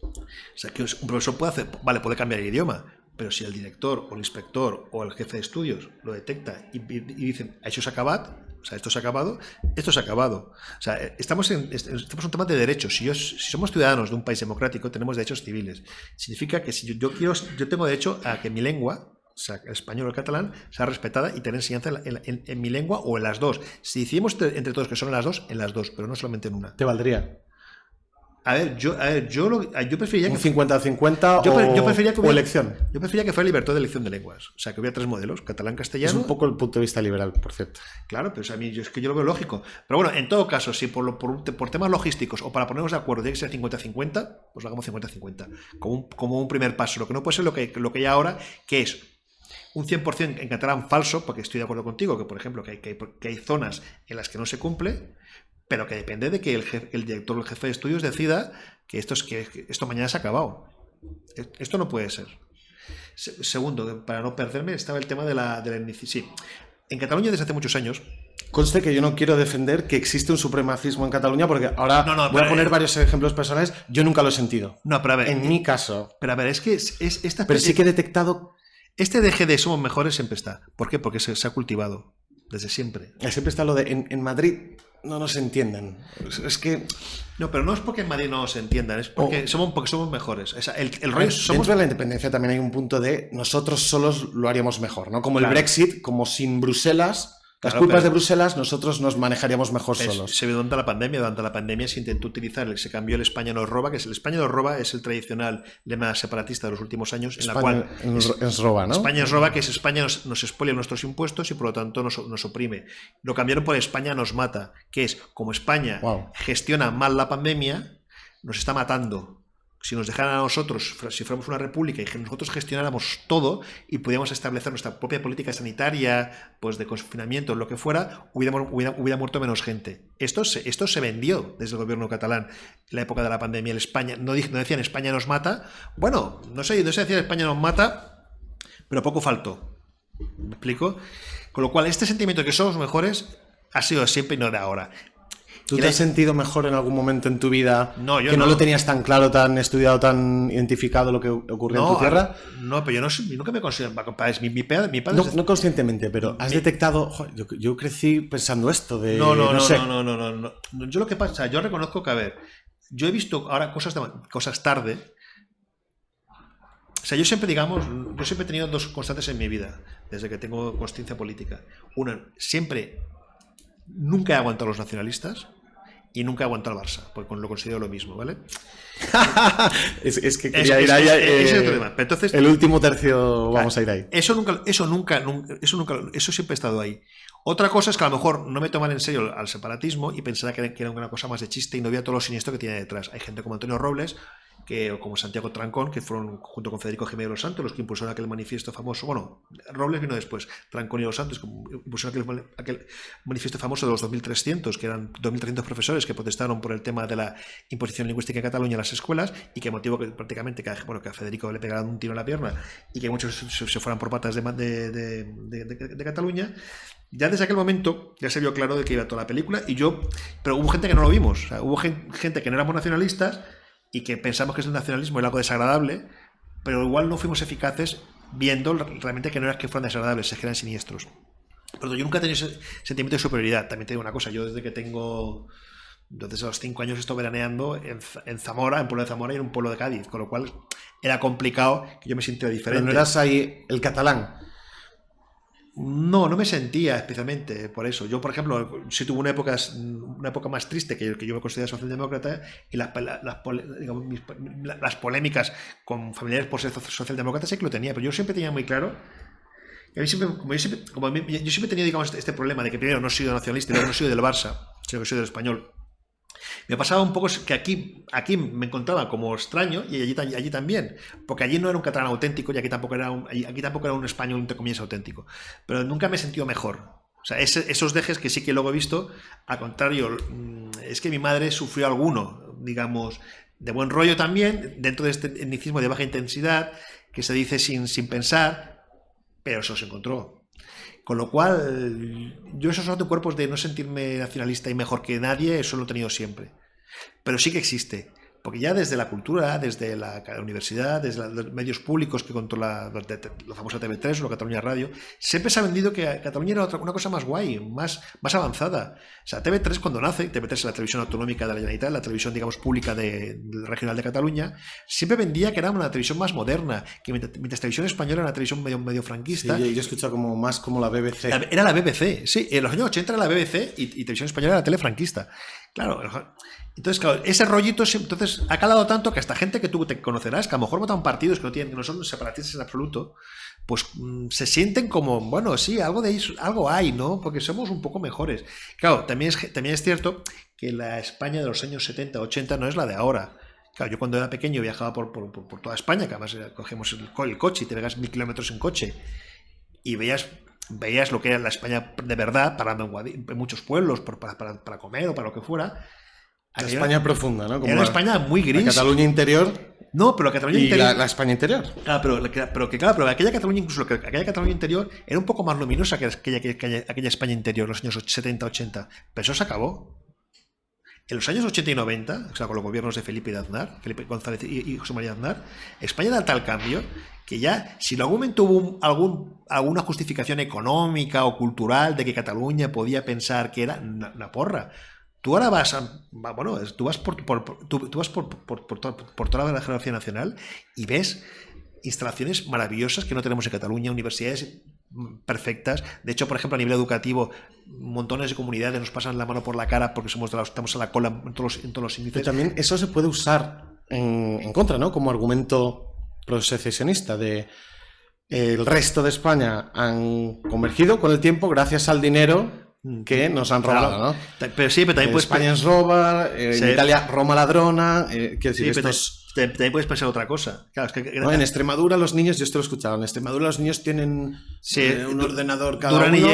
o sea, que un profesor puede cambiar el idioma, pero si el director o el inspector o el jefe de estudios lo detecta y dicen, això s'ha acabat, o sea, esto se ha acabado. O sea, estamos en un tema de derechos. Si somos ciudadanos de un país democrático, tenemos derechos civiles. Significa que si yo tengo derecho a que mi lengua, o sea, el español o el catalán, sea respetada y tener enseñanza en mi lengua o en las dos. Si decidimos entre todos que son en las dos, pero no solamente en una. ¿Te valdría? Yo preferiría un 50-50 o elección. Yo preferiría que fuera libertad de elección de lenguas. O sea, que hubiera 3 modelos, catalán, castellano. Es un poco el punto de vista liberal, por cierto. Claro, pero a mí es que yo lo veo lógico. Pero bueno, en todo caso, si por temas logísticos o para ponernos de acuerdo tiene que ser 50-50, pues lo hagamos 50-50. Como un primer paso. Lo que no puede ser lo que hay ahora, que es un 100% en catalán falso, porque estoy de acuerdo contigo, que por ejemplo que hay zonas en las que no se cumple, pero que depende de que el director o el jefe de estudios decida que esto mañana se ha acabado. Esto no puede ser. Segundo, para no perderme, estaba el tema de la sí. En Cataluña desde hace muchos años... Conste que yo no quiero defender que existe un supremacismo en Cataluña, porque ahora voy a poner varios ejemplos personales. Yo nunca lo he sentido. No, pero a ver... En mi caso. Pero a ver, es que pero sí que he detectado... Este deje de somos mejores siempre está. ¿Por qué? Porque se ha cultivado desde siempre. Siempre está lo de en Madrid no nos entienden. Es que... No, pero no es porque en Madrid no nos entiendan, es porque somos mejores. O sea, el rollo dentro de la independencia también hay un punto de nosotros solos lo haríamos mejor, ¿no? Como el Brexit, como sin Bruselas... Las culpas de Bruselas, nosotros nos manejaríamos mejor solos. Se ve durante la pandemia se intentó utilizar, se cambió el España nos roba, que es el España nos roba, es el tradicional lema separatista de los últimos años, en la cual es roba, ¿no? España nos roba, que es España nos expolia nuestros impuestos y por lo tanto nos oprime. Lo cambiaron por España nos mata, que es como España gestiona mal la pandemia, nos está matando. Si nos dejaran a nosotros, si fuéramos una república y nosotros gestionáramos todo y pudiéramos establecer nuestra propia política sanitaria, pues de confinamiento, lo que fuera, hubiera muerto menos gente. Esto se vendió desde el gobierno catalán en la época de la pandemia. En España no decían España nos mata. Bueno, no se decía España nos mata, pero poco faltó. ¿Me explico? Con lo cual, este sentimiento de que somos mejores ha sido siempre y no de ahora. ¿Tú te has sentido mejor en algún momento en tu vida que no lo tenías tan claro, tan estudiado, tan identificado lo que ocurre en tu tierra? No, pero yo nunca me considero mi padre no conscientemente, pero has detectado... Joder, yo crecí pensando esto de... No. Yo lo que pasa, yo reconozco que, a ver, yo he visto ahora cosas tarde. O sea, yo siempre he tenido 2 constantes en mi vida, desde que tengo consciencia política. Una, nunca he aguantado a los nacionalistas y nunca aguantó al Barça, porque lo considero lo mismo, ¿vale? es que quería ir ahí. Ese es otro tema. Pero entonces, el último tercio vamos a ir ahí. Eso siempre ha estado ahí. Otra cosa es que a lo mejor no me toman en serio al separatismo y pensaba que era una cosa más de chiste y no veía todo lo siniestro que tiene detrás. Hay gente como Antonio Robles, o como Santiago Trancón, que fueron junto con Federico Jiménez Los Santos los que impulsaron aquel manifiesto famoso. Bueno, Robles vino después, Trancón y Los Santos impulsaron aquel manifiesto famoso de los 2.300, que eran 2.300 profesores que protestaron por el tema de la imposición lingüística en Cataluña en las escuelas y que motivó que prácticamente que a Federico le pegaran un tiro en la pierna y que muchos se fueran por patas de Cataluña. Ya desde aquel momento ya se vio claro de que iba toda la película pero hubo gente que no lo vimos, o sea, hubo gente que no éramos nacionalistas y que pensamos que el nacionalismo era algo desagradable, pero igual no fuimos eficaces viendo realmente que no era que fueran desagradables, es que eran siniestros. Pero yo nunca he tenido ese sentimiento de superioridad. También te digo una cosa, yo desde a los 5 años estoy veraneando en Zamora, en pueblo de Zamora y en un pueblo de Cádiz, con lo cual era complicado que yo me sintiera diferente. Pero no eras ahí el catalán. No me sentía especialmente por eso. Yo, por ejemplo, sí tuve una época más triste que yo me consideraba socialdemócrata y las polémicas con familiares por ser socialdemócrata sí que lo tenía, pero yo siempre tenía muy claro. Yo siempre he tenido, digamos, este problema de que primero no he sido nacionalista y luego no he sido del Barça, sino que soy del Español. Me pasaba un poco que aquí me encontraba como extraño y allí también, porque allí no era un catalán auténtico y aquí tampoco era un español entre comillas auténtico, pero nunca me he sentido mejor. O sea, esos dejes que sí que luego he visto, al contrario, es que mi madre sufrió alguno, digamos, de buen rollo también, dentro de este etnicismo de baja intensidad, que se dice sin pensar, pero eso se encontró. Con lo cual, yo esos anticuerpos de no sentirme nacionalista y mejor que nadie, eso lo he tenido siempre. Pero sí que existe. Porque ya desde la cultura, desde la universidad, desde los medios públicos que controla la famosa TV3 o la Cataluña Radio, siempre se ha vendido que Cataluña era una cosa más guay, más avanzada. O sea, TV3 cuando nace, TV3 es la televisión autonómica de la Generalitat, la televisión, digamos, pública regional de Cataluña, siempre vendía que era una televisión más moderna, que mientras televisión española era una televisión medio franquista. Sí, yo he escuchado más como la BBC. Era la BBC, sí, en los años 80 era la BBC y televisión española era la tele franquista. Claro, entonces, claro, ese rollito entonces ha calado tanto que hasta gente que tú te conocerás, que a lo mejor votan partidos que no son separatistas en absoluto, pues se sienten como, bueno, sí, algo hay, ¿no? Porque somos un poco mejores. Claro, también es cierto que la España de los años 70, 80 no es la de ahora. Claro, yo cuando era pequeño viajaba por toda España, que además cogemos el coche y te pegas 1000 kilómetros en coche y veías lo que era la España de verdad, parando en muchos pueblos para comer o para lo que fuera. La España profunda, ¿no? Como era una España muy gris. La Cataluña interior. No, pero la Cataluña interior. La España interior. Claro, pero aquella Cataluña, incluso aquella Cataluña interior, era un poco más luminosa que aquella España interior, los años 70, 80. Pero eso se acabó. En los años 80 y 90, o sea, con los gobiernos de Felipe González y José María Aznar, España da tal cambio que ya, si en algún momento hubo alguna justificación económica o cultural de que Cataluña podía pensar que era una porra, tú ahora vas por toda la geografía nacional y ves instalaciones maravillosas que no tenemos en Cataluña, universidades perfectas. De hecho, por ejemplo, a nivel educativo, montones de comunidades nos pasan la mano por la cara porque estamos a la cola en todos los índices. Pero también eso se puede usar en contra, ¿no? Como argumento prosecesionista de el resto de España han convergido con el tiempo gracias al dinero que nos han robado, ¿no? Pero sí, pero también puedes... España es roba, en Italia Roma ladrona, también puedes pensar otra cosa. Claro, no, en Extremadura los niños, yo esto lo he escuchado, en Extremadura los niños tienen un ordenador cada uno.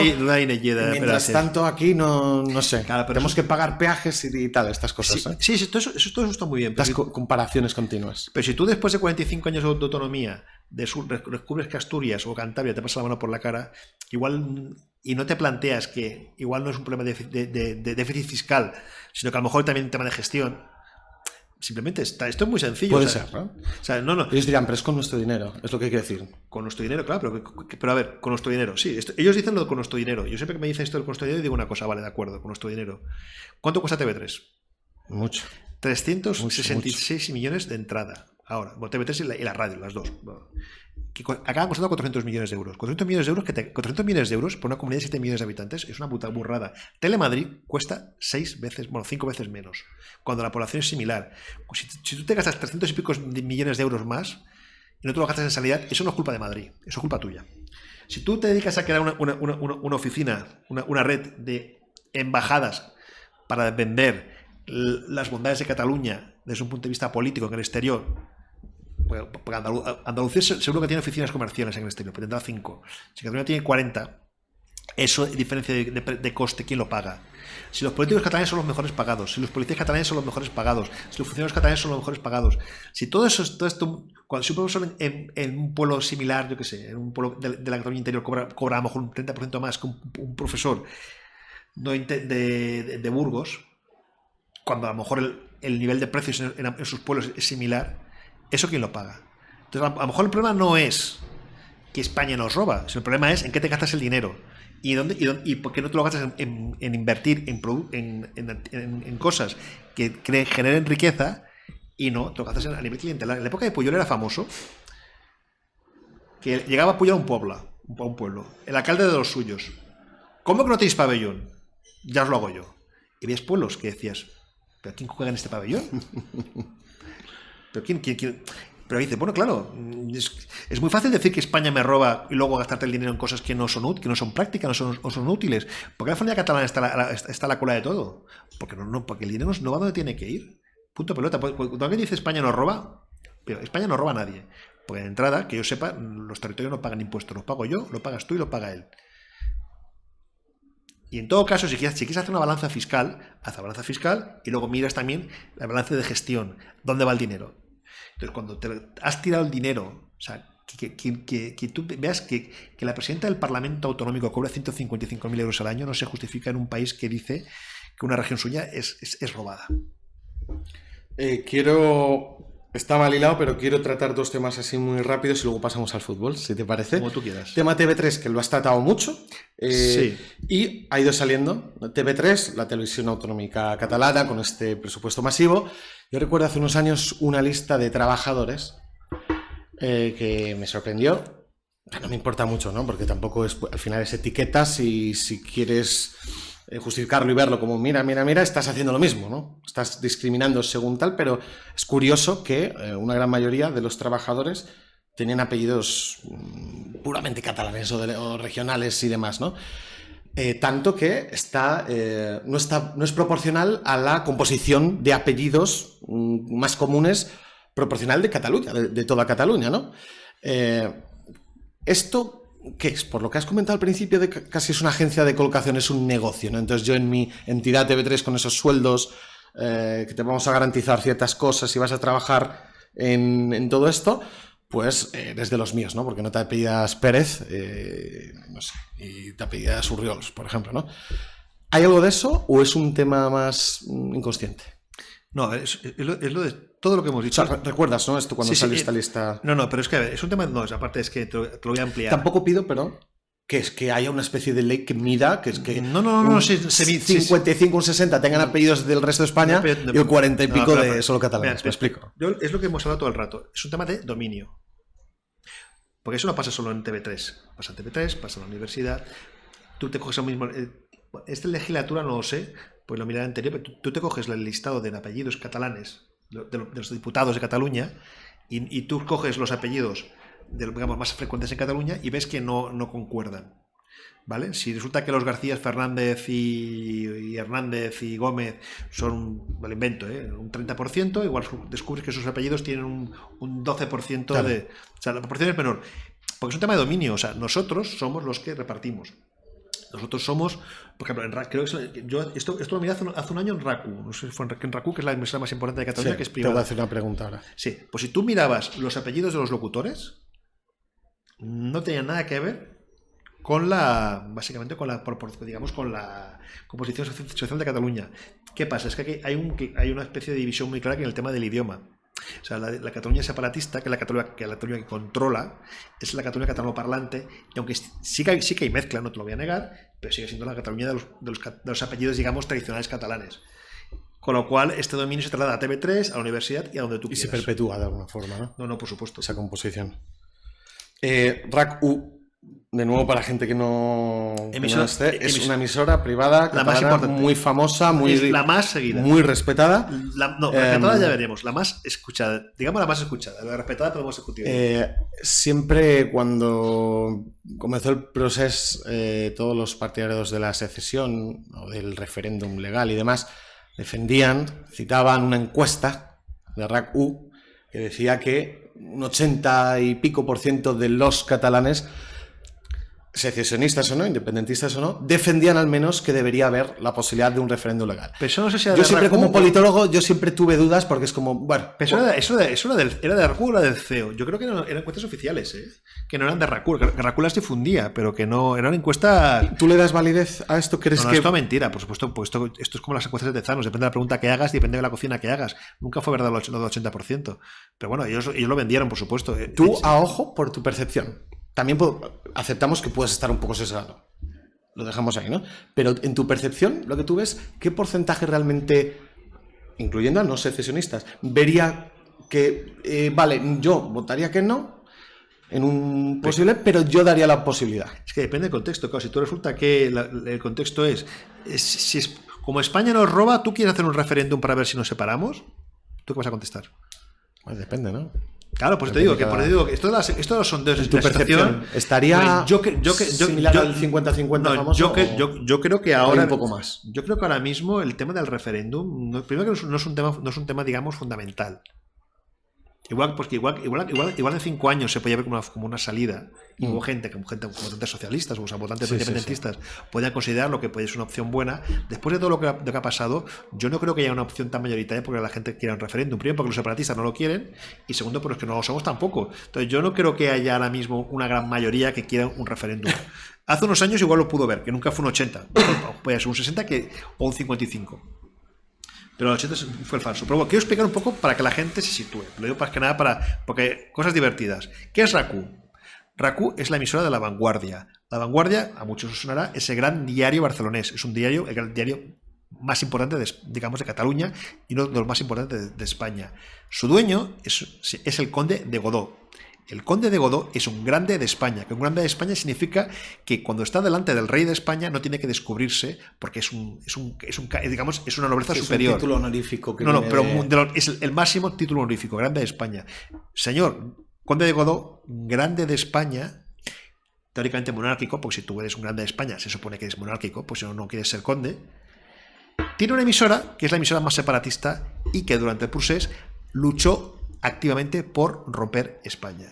Mientras tanto aquí no sé, claro, pero tenemos que pagar peajes y tal, estas cosas. Sí, todo eso está muy bien. Las comparaciones continuas. Pero si tú después de 45 años de autonomía descubres que Asturias o Cantabria te pasa la mano por la cara, igual... Y no te planteas que igual no es un problema de déficit fiscal, sino que a lo mejor también un tema de gestión. Simplemente esto es muy sencillo. Puede ser, ¿no? O sea, no. Ellos dirán, pero es con nuestro dinero, es lo que hay que decir. Con nuestro dinero, claro, pero a ver, con nuestro dinero. Sí, ellos dicen lo de con nuestro dinero. Yo siempre que me dicen esto de con nuestro dinero digo una cosa, vale, de acuerdo, con nuestro dinero. ¿Cuánto cuesta TV3? Mucho. 366 millones de entrada. Ahora, TV3 y la radio, las dos. que acaban costando 400 millones de euros. 400 millones de euros, 400 millones de euros por una comunidad de 7 millones de habitantes es una puta burrada. Telemadrid cuesta 5 veces menos, cuando la población es similar. Si tú te gastas 300 y pico millones de euros más y no te lo gastas en sanidad, eso no es culpa de Madrid, eso es culpa tuya. Si tú te dedicas a crear una oficina, una red de embajadas para vender las bondades de Cataluña desde un punto de vista político en el exterior, porque Andalucía seguro que tiene oficinas comerciales en el exterior, pero tendrá 5. Si Cataluña tiene 40, eso, diferencia de coste, ¿quién lo paga? Si los políticos catalanes son los mejores pagados, si los policías catalanes son los mejores pagados, si los funcionarios catalanes son los mejores pagados, si todo esto, cuando si un profesor en un pueblo similar, yo qué sé, en un pueblo de la Cataluña interior cobra a lo mejor un 30% más que un profesor de Burgos, cuando a lo mejor el nivel de precios en sus pueblos es similar, ¿eso quién lo paga? Entonces, a lo mejor el problema no es que España nos roba, sino el problema es en qué te gastas el dinero y por qué no te lo gastas en invertir en cosas que generen riqueza y no te lo gastas a nivel clientelar. En la época de Puyol era famoso que llegaba a Puyol a un pueblo, el alcalde de los suyos. ¿Cómo que no tenéis pabellón? Ya os lo hago yo. Y ves pueblos que decías, ¿pero quién juega en este pabellón? ¿Pero quién? Pero dice, bueno, claro, es muy fácil decir que España me roba y luego gastarte el dinero en cosas que no son prácticas, no son útiles. ¿Por qué la familia catalana está a la cola de todo? Porque porque el dinero no va donde tiene que ir. Punto pelota. Cuando alguien dice España nos roba, pero España no roba a nadie. Porque de entrada, que yo sepa, los territorios no pagan impuestos. Los pago yo, lo pagas tú y lo paga él. Y en todo caso, si quieres hacer una balanza fiscal, haz la balanza fiscal y luego miras también la balanza de gestión. ¿Dónde va el dinero? Entonces, cuando te has tirado el dinero, o sea, que tú veas que la presidenta del Parlamento Autonómico cobra 155.000 euros al año, no se justifica en un país que dice que una región suya es robada. Está mal hilado, pero quiero tratar dos temas así muy rápidos y luego pasamos al fútbol, si te parece. Como tú quieras. Tema TV3, que lo has tratado mucho. Sí. Y ha ido saliendo TV3, la televisión autonómica catalana, con este presupuesto masivo. Yo recuerdo hace unos años una lista de trabajadores que me sorprendió. No me importa mucho, ¿no? Porque tampoco es, al final es etiquetas y si quieres justificarlo y verlo como mira, estás haciendo lo mismo, ¿no? Estás discriminando según tal, pero es curioso que una gran mayoría de los trabajadores tenían apellidos puramente catalanes o regionales y demás, ¿no? Tanto que no es proporcional a la composición de apellidos más comunes, proporcional de Cataluña, de toda Cataluña, ¿no? Esto, ¿qué es? Por lo que has comentado al principio, de que casi es una agencia de colocación, es un negocio, ¿no? Entonces yo en mi entidad TV3 con esos sueldos que te vamos a garantizar ciertas cosas y vas a trabajar en todo esto, pues eres de los míos, ¿no? Porque no te apellidas Pérez, no sé, y te apellidas Urriols, por ejemplo, ¿no? ¿Hay algo de eso o es un tema más inconsciente? No, es lo de todo lo que hemos dicho. O sea, ¿recuerdas, no? Esto cuando sale esta lista. No, pero es que a ver, es un tema. No, aparte es que te lo voy a ampliar. Tampoco pido, perdón, que es que haya una especie de ley que mida, que es que un 55, un 60 tengan apellidos del resto de España y el 40 y pico de solo catalanes. Me explico. Es lo que hemos hablado todo el rato. Es un tema de dominio. Porque eso no pasa solo en TV3. Pasa en TV3, pasa en la universidad. Tú te coges el mismo. Esta legislatura no lo sé, pues lo miraré anterior, pero tú te coges el listado de apellidos catalanes de los diputados de Cataluña y tú coges los apellidos digamos, más frecuentes en Cataluña y ves que no concuerdan, ¿vale? Si resulta que los García Fernández y Hernández y Gómez son, lo invento, un 30%, igual descubres que sus apellidos tienen un 12% claro. O sea, la proporción es menor, porque es un tema de dominio. O sea, nosotros somos los que repartimos. Nosotros somos, por ejemplo, creo que yo esto lo miré hace un año en RACU, no sé si fue en RACU, que es la emisora más importante de Cataluña, sí, que es privada. Te voy a hacer una pregunta ahora. Sí, pues si tú mirabas los apellidos de los locutores, no tenían nada que ver con básicamente con la composición social de Cataluña. ¿Qué pasa? Es que aquí hay una especie de división muy clara en el tema del idioma. O sea, la Cataluña separatista, que es la Cataluña que controla, es la Cataluña catalanoparlante, y aunque sí que hay mezcla, no te lo voy a negar, pero sigue siendo la Cataluña de los apellidos, digamos, tradicionales catalanes. Con lo cual, este dominio se traslada a TV3, a la universidad y a donde tú quieras. Y se perpetúa de alguna forma, ¿no? No, por supuesto. Esa composición. RAC-U, de nuevo para gente que no esté, es una emisora privada la más importante, muy famosa, es la más seguida, muy respetada. Respetada ya veremos, la más escuchada, digamos la más escuchada, la respetada podemos discutir. Siempre cuando comenzó el proceso, todos los partidarios de la secesión o del referéndum legal y demás citaban una encuesta de RAC-U que decía que un 80 y pico % de los catalanes, secesionistas o no, independentistas o no, defendían al menos que debería haber la posibilidad de un referéndum legal. Pero eso no sé si yo siempre, como politólogo, yo siempre tuve dudas porque es como, bueno... Pero eso era de RAC-U o era del CEO. Yo creo que eran encuestas oficiales, que no eran de RAC-U. RAC-U las difundía, pero que no eran encuestas... ¿Tú le das validez a esto? ¿Crees que...? Esto es mentira, por supuesto. Pues esto es como las encuestas de Tezanos. Depende de la pregunta que hagas, depende de la cocina que hagas. Nunca fue verdad lo del 80%. Pero bueno, ellos lo vendieron, por supuesto. Tú, a ojo, por tu percepción. También aceptamos que puedes estar un poco sesgado. Lo dejamos ahí, ¿no? Pero en tu percepción, lo que tú ves, ¿qué porcentaje realmente, incluyendo a no secesionistas, vería que, vale, yo votaría que no en un posible, pero yo daría la posibilidad? Es que depende del contexto. Claro, si tú resulta que el contexto es como España nos roba, ¿tú quieres hacer un referéndum para ver si nos separamos? ¿Tú qué vas a contestar? Pues depende, ¿no? Claro, pues te digo que esto de los sondeos de tu percepción estaría similar al 50-50 famoso. Yo creo que ahora un poco más. Yo creo que ahora mismo el tema del referéndum, primero que no es un tema, digamos, fundamental. Igual en 5 años se podía ver como una salida. Y hubo votantes socialistas, o sea, votantes independentistas, podían considerar lo que puede ser una opción buena. Después de todo lo que ha pasado, yo no creo que haya una opción tan mayoritaria porque la gente quiera un referéndum. Primero, porque los separatistas no lo quieren, y segundo, porque no lo somos tampoco. Entonces, yo no creo que haya ahora mismo una gran mayoría que quiera un referéndum. Hace unos años igual lo pudo ver, que nunca fue un 80, puede ser un 60 o un 55. Pero el 80 fue el falso. Pero bueno, quiero explicar un poco para que la gente se sitúe. Lo digo más que nada porque cosas divertidas. ¿Qué es RAC-U? RAC-U es la emisora de La Vanguardia. La Vanguardia, a muchos os sonará, es el gran diario barcelonés. Es un diario, el gran diario más importante, de Cataluña y uno de los más importantes de España. Su dueño es el conde de Godó. El conde de Godó es un grande de España, que un grande de España significa que cuando está delante del rey de España no tiene que descubrirse porque es una nobleza superior. Es un título honorífico. Es el máximo título honorífico, grande de España. Señor, conde de Godó, grande de España, teóricamente monárquico, porque si tú eres un grande de España se supone que eres monárquico, pues si no quieres ser conde, tiene una emisora que es la emisora más separatista y que durante el procés luchó activamente por romper España.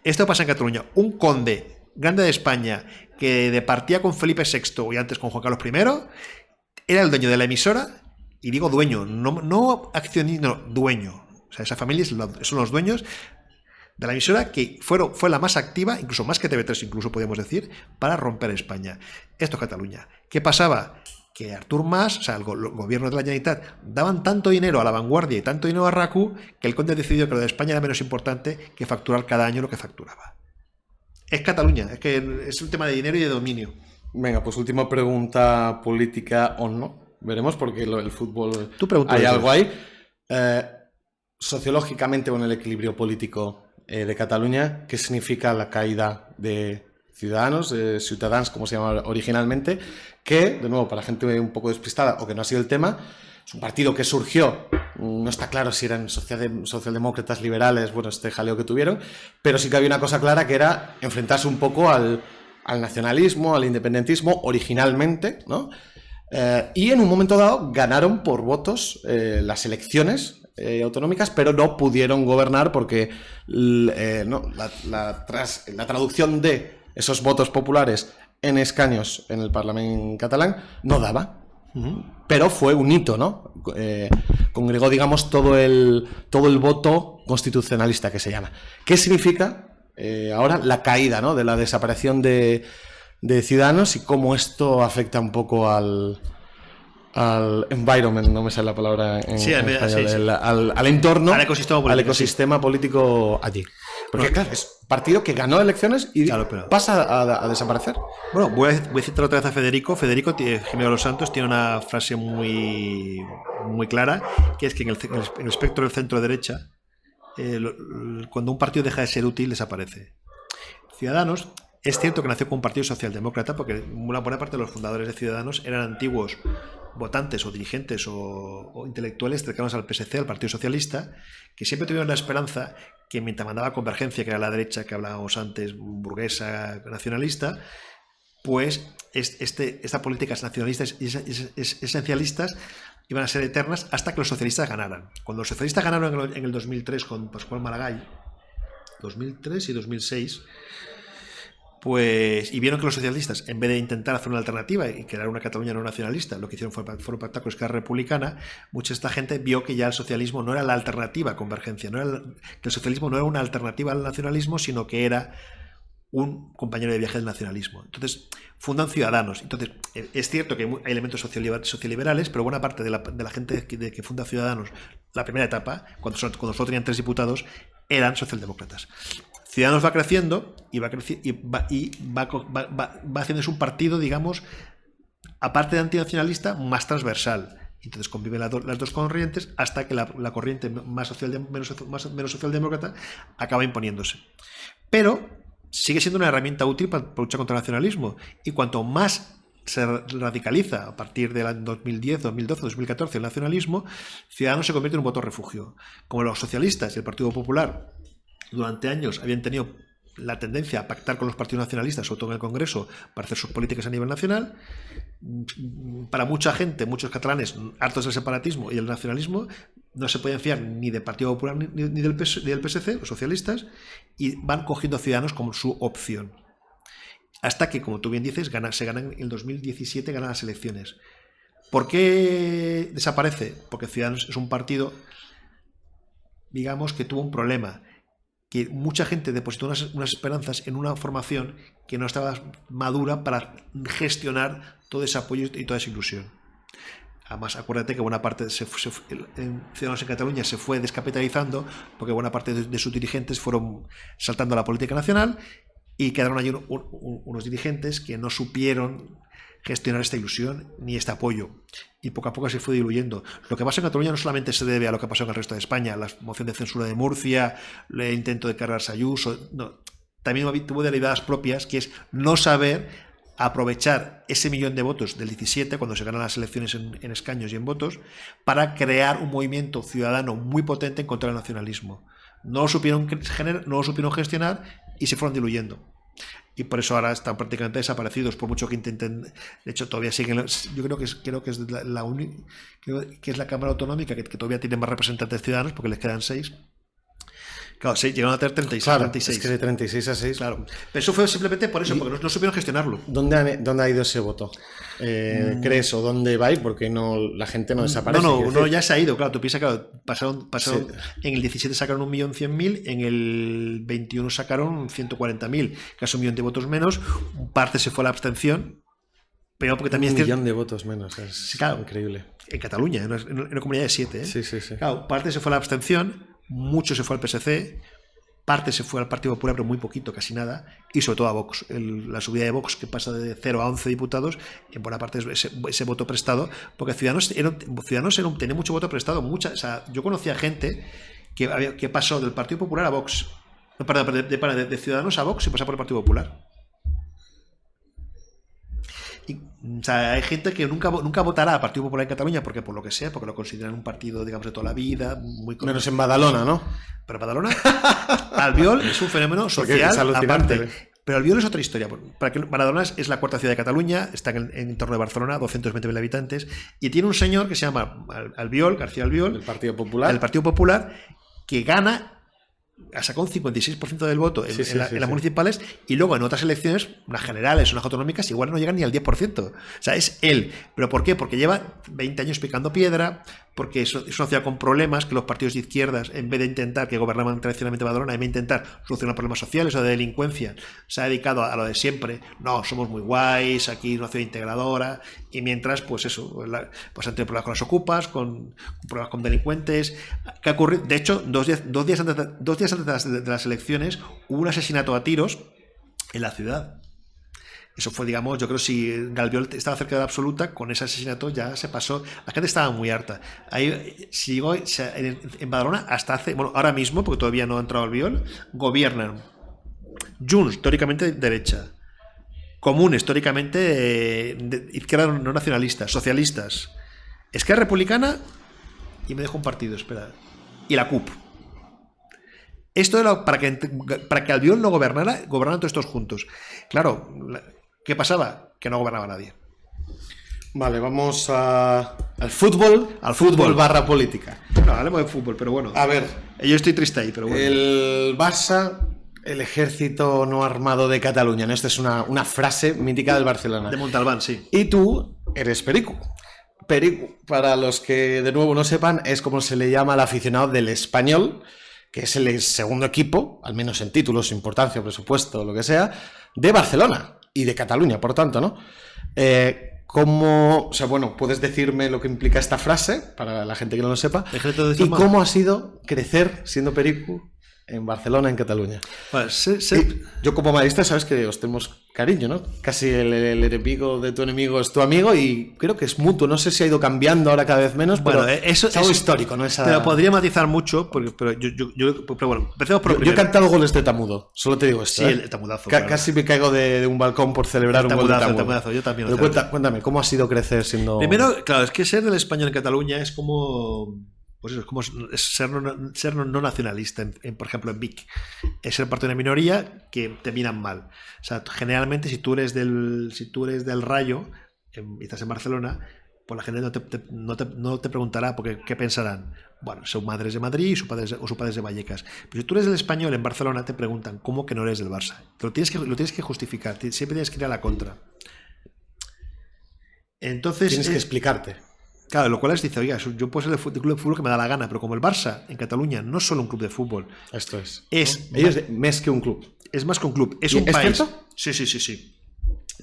Esto pasa en Cataluña. Un conde grande de España que departía con Felipe VI y antes con Juan Carlos I era el dueño de la emisora, y digo dueño, no accionista, no, dueño. O sea, esa familia son los dueños de la emisora que fue la más activa, incluso más que TV3, incluso podríamos decir, para romper España. Esto es Cataluña. ¿Qué pasaba? Que Artur Mas, o sea, el gobierno de la Generalitat, daban tanto dinero a La Vanguardia y tanto dinero a RAC-U que el conde decidió que lo de España era menos importante que facturar cada año lo que facturaba. Es Cataluña, es que es un tema de dinero y de dominio. Venga, pues última pregunta política o no. Veremos porque el fútbol hay algo ahí. Sociológicamente, con el equilibrio político de Cataluña, ¿qué significa la caída de Ciudadanos, Ciutadans, como se llama originalmente? Que, de nuevo, para gente un poco despistada o que no ha sido el tema, es un partido que surgió, no está claro si eran socialdemócratas, liberales, bueno, este jaleo que tuvieron, pero sí que había una cosa clara que era enfrentarse un poco al nacionalismo, al independentismo, originalmente, ¿no? Y en un momento dado ganaron por votos las elecciones autonómicas, pero no pudieron gobernar porque la traducción de esos votos populares en escaños en el Parlamento catalán no daba. Pero fue un hito, ¿no? Congregó, digamos, todo el voto constitucionalista que se llama. ¿Qué significa ahora la caída, ¿no?, de la desaparición de Ciudadanos y cómo esto afecta un poco al environment, no me sale la palabra en español, al entorno, al ecosistema político allí? Porque claro, es un partido que ganó elecciones y pasa a desaparecer. Bueno, voy a citar otra vez a Federico. Federico Jiménez Los Santos tiene una frase muy, muy clara, que es que en el espectro del centro-derecha, cuando un partido deja de ser útil, desaparece. Ciudadanos, es cierto que nació como un partido socialdemócrata, porque una buena parte de los fundadores de Ciudadanos eran antiguos votantes o dirigentes o intelectuales cercanos al PSC, al Partido Socialista, que siempre tuvieron la esperanza que mientras mandaba Convergencia, que era la derecha que hablábamos antes, burguesa, nacionalista, pues esta políticas nacionalistas y esencialistas iban a ser eternas hasta que los socialistas ganaran. Cuando los socialistas ganaron en el 2003 con Pascual Maragall, 2003 y 2006, pues, y vieron que los socialistas, en vez de intentar hacer una alternativa y crear una Cataluña no nacionalista, lo que hicieron fue pactar con Esquerra Republicana. Mucha de esta gente vio que ya el socialismo no era la alternativa a Convergencia, que el socialismo no era una alternativa al nacionalismo, sino que era un compañero de viaje del nacionalismo. Entonces fundan Ciudadanos. Entonces es cierto que hay elementos socioliberales, pero buena parte de la gente que funda Ciudadanos, la primera etapa, cuando solo tenían 3 diputados, eran socialdemócratas. Ciudadanos va creciendo y va haciéndose un partido, digamos, aparte de antinacionalista, más transversal. Entonces conviven las dos corrientes hasta que la corriente menos socialdemócrata acaba imponiéndose. Pero sigue siendo una herramienta útil para luchar contra el nacionalismo. Y cuanto más se radicaliza a partir del 2010, 2012, 2014 el nacionalismo, Ciudadanos se convierte en un voto refugio. Como los socialistas y el Partido Popular durante años habían tenido la tendencia a pactar con los partidos nacionalistas, sobre todo en el Congreso, para hacer sus políticas a nivel nacional, para mucha gente, muchos catalanes hartos del separatismo y el nacionalismo, no se podían fiar ni del Partido Popular ni del PSC, los socialistas, y van cogiendo a Ciudadanos como su opción. Hasta que, como tú bien dices, se ganan en el 2017, ganan las elecciones. ¿Por qué desaparece? Porque Ciudadanos es un partido, digamos, que tuvo un problema, que mucha gente depositó unas esperanzas en una formación que no estaba madura para gestionar todo ese apoyo y toda esa ilusión. Además, acuérdate que buena parte en Ciudadanos en Cataluña se fue descapitalizando porque buena parte de sus dirigentes fueron saltando a la política nacional y quedaron allí unos dirigentes que no supieron gestionar esta ilusión ni este apoyo, y poco a poco se fue diluyendo. Lo que pasa en Cataluña no solamente se debe a lo que pasó en el resto de España, la moción de censura de Murcia, el intento de cargarse a Ayuso, no, también tuvo derivadas propias, que es no saber aprovechar ese millón de votos del 17, cuando se ganan las elecciones en escaños y en votos, para crear un movimiento ciudadano muy potente en contra del nacionalismo. No lo supieron gestionar y se fueron diluyendo. Y por eso ahora están prácticamente desaparecidos, por mucho que intenten. De hecho, todavía siguen. Yo creo que es la única, que es la Cámara Autonómica que todavía tiene más representantes ciudadanos, porque les quedan 6. Claro, sí, llegaron a tener 36. Claro, 36. Es que de 36 a 6. Claro. Pero eso fue simplemente por eso, porque no supieron gestionarlo. ¿Dónde ha ido ese voto? ¿Crees? ¿O dónde va a ir? Porque la gente no desaparece. No, ya se ha ido. Claro, tú piensas que pasaron sí. En el 17 sacaron 1.100.000, en el 21 sacaron 140.000, casi 1 millón de votos menos. Parte se fue a la abstención. Pero porque también 1 millón de votos menos, es claro, increíble. En Cataluña, en una comunidad de 7. Sí. Claro, parte se fue a la abstención, mucho se fue al PSC, parte se fue al Partido Popular, pero muy poquito, casi nada, y sobre todo a Vox. La subida de Vox, que pasa de 0 a 11 diputados, en buena parte es ese voto prestado, porque Ciudadanos tenía mucho voto prestado. O sea, yo conocía gente que pasó del Partido Popular a Vox, de Ciudadanos a Vox y pasó por el Partido Popular. O sea, hay gente que nunca votará al Partido Popular en Cataluña porque por lo que sea, porque lo consideran un partido, digamos, de toda la vida, muy menos en Badalona, ¿no? Pero Badalona, Albiol es un fenómeno social aparte. Pero Albiol es otra historia. Para que Badalona es la cuarta ciudad de Cataluña, está en torno de Barcelona, 220.000 habitantes, y tiene un señor que se llama Albiol, García Albiol, del Partido Popular, que gana. Ha sacado un 56% del voto en las municipales, y luego en otras elecciones, unas generales, unas autonómicas, igual no llegan ni al 10%. O sea, es él. ¿Pero por qué? Porque lleva 20 años picando piedra, porque es una ciudad con problemas, que los partidos de izquierdas, en vez de intentar, que gobernaban tradicionalmente Badalona, en vez de intentar solucionar problemas sociales o de delincuencia, se ha dedicado a lo de siempre. No, somos muy guays, aquí es una ciudad integradora, y mientras, pues eso, pues han tenido problemas con las ocupas, con problemas con delincuentes. ¿Qué ha ocurrido? De hecho, dos días antes de las elecciones hubo un asesinato a tiros en la ciudad. Eso fue, digamos, yo creo que si Albiol estaba cerca de la absoluta, con ese asesinato ya se pasó. La gente estaba muy harta. Ahí, en Badalona, hasta ahora mismo, porque todavía no ha entrado Albiol, gobiernan Junts, teóricamente derecha. Comunes, históricamente izquierda no nacionalista. Socialistas. Esquerra Republicana, y me dejo un partido, espera. Y la CUP. Esto era para que Albiol no gobernaran todos estos juntos. Claro, ¿qué pasaba? Que no gobernaba nadie. Vale, vamos al fútbol. Al fútbol barra política. No, hablemos de fútbol, pero bueno. A ver. Yo estoy triste ahí, pero bueno. El Barça, el ejército no armado de Cataluña, ¿no? Esta es una frase mítica del Barcelona. De Montalbán, sí. Y tú eres Perico. Perico, para los que de nuevo no sepan, es como se le llama al aficionado del Español, que es el segundo equipo, al menos en títulos, importancia, presupuesto, lo que sea, de Barcelona y de Cataluña, por tanto, ¿no? ¿Cómo, o sea, bueno, puedes decirme lo que implica esta frase, para la gente que no lo sepa, y cómo ha sido crecer siendo Perico en Barcelona, en Cataluña? Bueno, yo como madridista sabes que os tenemos cariño, ¿no? Casi el enemigo de tu enemigo es tu amigo y creo que es mutuo. No sé si ha ido cambiando ahora cada vez menos, pero bueno, eso es algo histórico, ¿no? Te lo podría matizar mucho, pero bueno, empecemos por yo he cantado goles de Tamudo, solo te digo esto. Sí, el Tamudazo. Casi me caigo de un balcón por celebrar un gol de Tamudazo. Yo también. Cuéntame, ¿cómo ha sido crecer siendo...? Primero, claro, es que ser del español en Cataluña es como... Pues eso, es como ser no nacionalista, por ejemplo, en Vic. Es ser parte de una minoría que te miran mal. O sea, generalmente, si tú eres del Rayo y estás en Barcelona, pues la gente no te preguntará, porque ¿qué pensarán? Bueno, su madre es de Madrid y su padre es de Vallecas. Pero si tú eres del Español en Barcelona, te preguntan, ¿cómo que no eres del Barça? Lo tienes que justificar, siempre tienes que ir a la contra. Entonces... Tienes que explicarte. Claro, lo cual les dice, oiga, yo puedo ser del club de fútbol que me da la gana, pero como el Barça en Cataluña no es solo un club de fútbol. Esto es. ¿No? Ellos más que un club. Es más que un club. Es un país. ¿Cierto? Sí.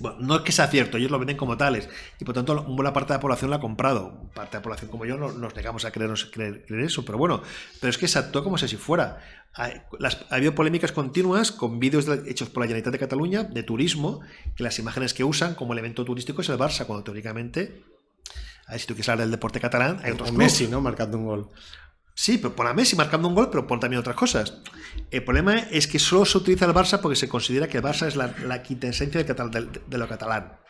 Bueno, no es que sea cierto, ellos lo venden como tales. Y por tanto, una buena parte de la población lo ha comprado. Parte de la población como yo nos negamos a creer eso, pero bueno. Pero es que se actúa como si fuera. Ha habido polémicas continuas con vídeos hechos por la Generalitat de Cataluña de turismo, que las imágenes que usan como elemento turístico es el Barça, cuando teóricamente... A ver, si tú quieres hablar del deporte catalán, hay otros clubes. Messi, ¿no? Marcando un gol. Sí, pero pon a Messi marcando un gol, pero pon también otras cosas. El problema es que solo se utiliza el Barça porque se considera que el Barça es la quintesencia de lo catalán.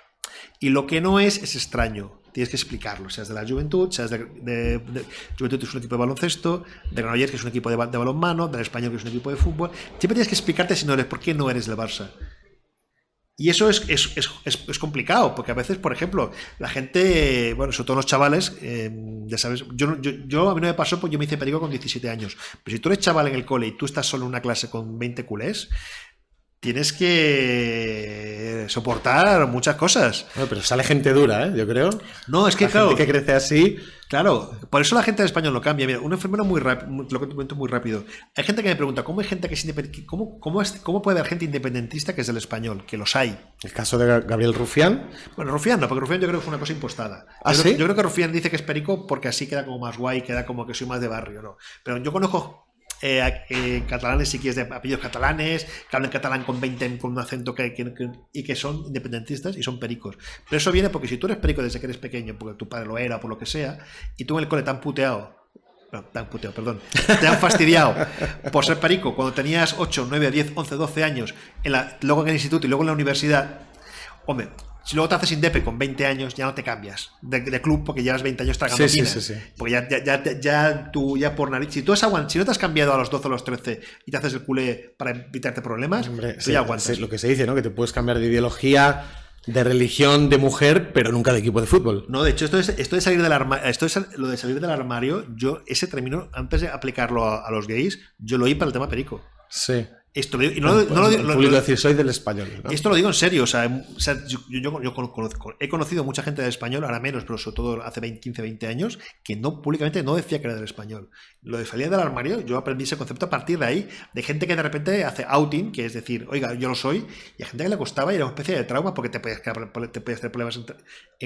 Y lo que no es extraño. Tienes que explicarlo. Seas de la Juventud, seas de Juventud, que es un equipo de baloncesto, de Granollers, que es un equipo de balonmano, del Español, que es un equipo de fútbol. Siempre tienes que explicarte si no eres, por qué no eres del Barça. Y eso es complicado, porque a veces, por ejemplo, la gente, bueno, sobre todo los chavales, ya sabes, yo a mí no me pasó, pues yo me hice perico con 17 años. Pero si tú eres chaval en el cole y tú estás solo en una clase con 20 culés, tienes que soportar muchas cosas. Bueno, pero sale gente dura, yo creo. No, es que la gente que crece así... Claro, por eso la gente del español no cambia. Mira, un enfermero muy rápido, lo comento muy rápido. Hay gente que me pregunta, ¿cómo hay gente que es independiente? ¿Cómo puede haber gente independentista que es del español? Que los hay. El caso de Gabriel Rufián. Bueno, Rufián no, porque Rufián yo creo que fue una cosa impostada. ¿Sí? Yo creo que Rufián dice que es perico porque así queda como más guay, queda como que soy más de barrio, ¿no? Pero yo conozco catalanes, si quieres, de apellidos catalanes, que hablan catalán con 20 con un acento y que son independentistas y son pericos. Pero eso viene porque si tú eres perico desde que eres pequeño, porque tu padre lo era o por lo que sea, y tú en el cole te han fastidiado por ser perico cuando tenías 8, 9, 10, 11, 12 años, luego en el instituto y luego en la universidad, hombre, si luego te haces indepe con 20 años, ya no te cambias de club porque llevas 20 años tragando sí. Porque ya tú, ya por nariz. Si no te has cambiado a los 12 o los 13 y te haces el culé para evitarte problemas, hombre, tú ya aguantas. Es lo que se dice, ¿no? Que te puedes cambiar de ideología, de religión, de mujer, pero nunca de equipo de fútbol. No, de hecho, esto de salir del armario, lo de salir del armario, yo ese término, antes de aplicarlo a los gays, yo lo oí para el tema perico. Sí. Esto lo digo, y no lo digo, decir, soy del español, ¿no? Esto lo digo en serio, o sea yo he conocido mucha gente del español, ahora menos, pero sobre todo hace 15, 20 años, que públicamente no decía que era del español. Lo de salir del armario, yo aprendí ese concepto a partir de ahí, de gente que de repente hace outing, que es decir, oiga, yo lo soy, y a gente que le costaba y era una especie de trauma porque te puedes tener problemas en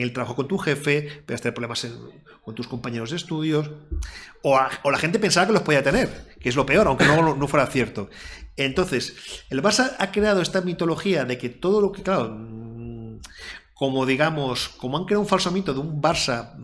el trabajo con tu jefe, puedes tener problemas con tus compañeros de estudios, o la gente pensaba que los podía tener, que es lo peor, aunque no fuera cierto. Entonces, el Barça ha creado esta mitología de que todo lo que, claro, como han creado un falso mito de un Barça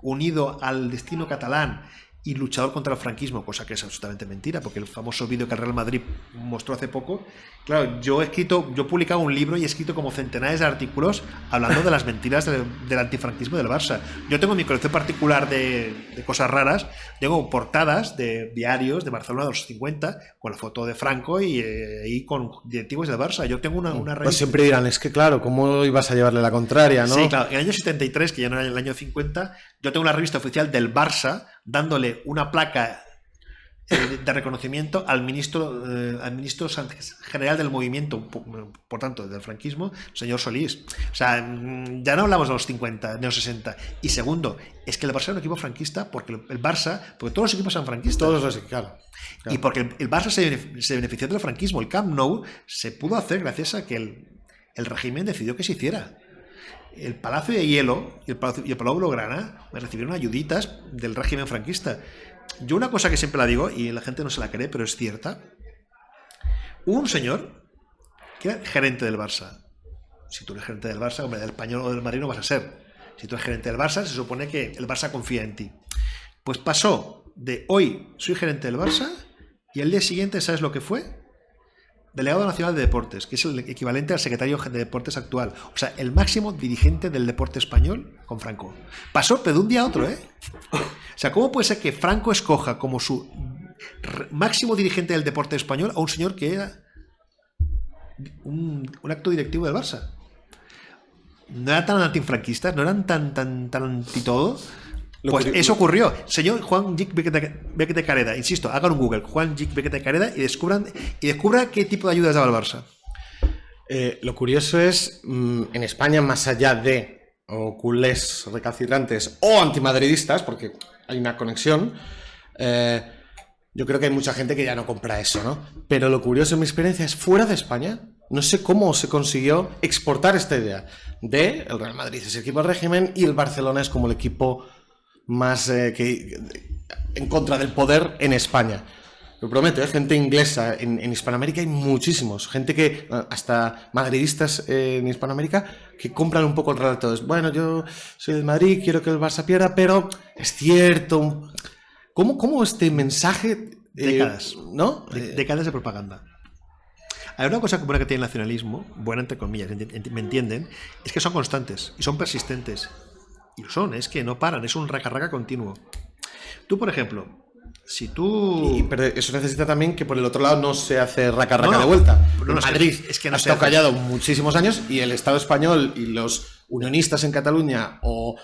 unido al destino catalán y luchador contra el franquismo, cosa que es absolutamente mentira, porque el famoso vídeo que el Real Madrid mostró hace poco, claro, yo he publicado un libro y he escrito como centenares de artículos hablando de las mentiras del antifranquismo del Barça. Yo tengo mi colección particular de cosas raras, tengo portadas de diarios de Barcelona de los 50 con la foto de Franco y con directivos del Barça. Yo tengo una revista. Pues siempre dirán, es que claro, ¿cómo ibas a llevarle la contraria, no? Sí, claro, en el año 73, que ya no era el año 50, yo tengo una revista oficial del Barça dándole una placa de reconocimiento al ministro general del movimiento, por tanto, del franquismo, señor Solís. O sea, ya no hablamos de los 50, de los 60. Y segundo, es que el Barça era un equipo franquista porque porque todos los equipos eran franquistas. Todos los, claro. Y porque el Barça se benefició del franquismo. El Camp Nou se pudo hacer gracias a que el régimen decidió que se hiciera. El Palacio de Hielo y el Palau Blaugrana recibieron ayuditas del régimen franquista. Yo una cosa que siempre la digo, y la gente no se la cree, pero es cierta. Hubo un señor que era gerente del Barça. Si tú eres gerente del Barça, hombre, del Español o del Madrid no vas a ser. Si tú eres gerente del Barça, se supone que el Barça confía en ti. Pues pasó de hoy soy gerente del Barça y al día siguiente, ¿sabes lo que fue? Delegado Nacional de Deportes, que es el equivalente al secretario de Deportes actual. O sea, el máximo dirigente del deporte español con Franco. Pasó, pero de un día a otro, ¿eh? O sea, ¿cómo puede ser que Franco escoja como su máximo dirigente del deporte español a un señor que era un acto directivo del Barça? No eran tan antifranquistas, no eran tan anti todo. Pues eso ocurrió. Señor Juan Gik Bequete Careda, insisto, hagan un Google, Juan Gik Bequete Careda y descubra qué tipo de ayudas daba el Barça. Lo curioso es, en España, más allá de culés recalcitrantes o antimadridistas, porque hay una conexión, yo creo que hay mucha gente que ya no compra eso, ¿no? Pero lo curioso en mi experiencia es fuera de España. No sé cómo se consiguió exportar esta idea de el Real Madrid es el equipo del régimen y el Barcelona es como el equipo más en contra del poder en España. Lo prometo, gente inglesa en Hispanoamérica hay muchísimos, gente que hasta madridistas en Hispanoamérica que compran un poco el relato. Bueno, yo soy del Madrid, quiero que el Barça pierda, pero es cierto. ¿Cómo este mensaje? Décadas, ¿no? Décadas de propaganda. Hay una cosa buena que tiene el nacionalismo, buena entre comillas, me entienden, es que son constantes y son persistentes. Y lo son, es que no paran, es un raca-raca continuo. Tú, por ejemplo, si tú... Pero eso necesita también que por el otro lado no se hace raca-raca de vuelta. No, Madrid es que no ha estado callado muchísimos años y el Estado español y los unionistas en Cataluña o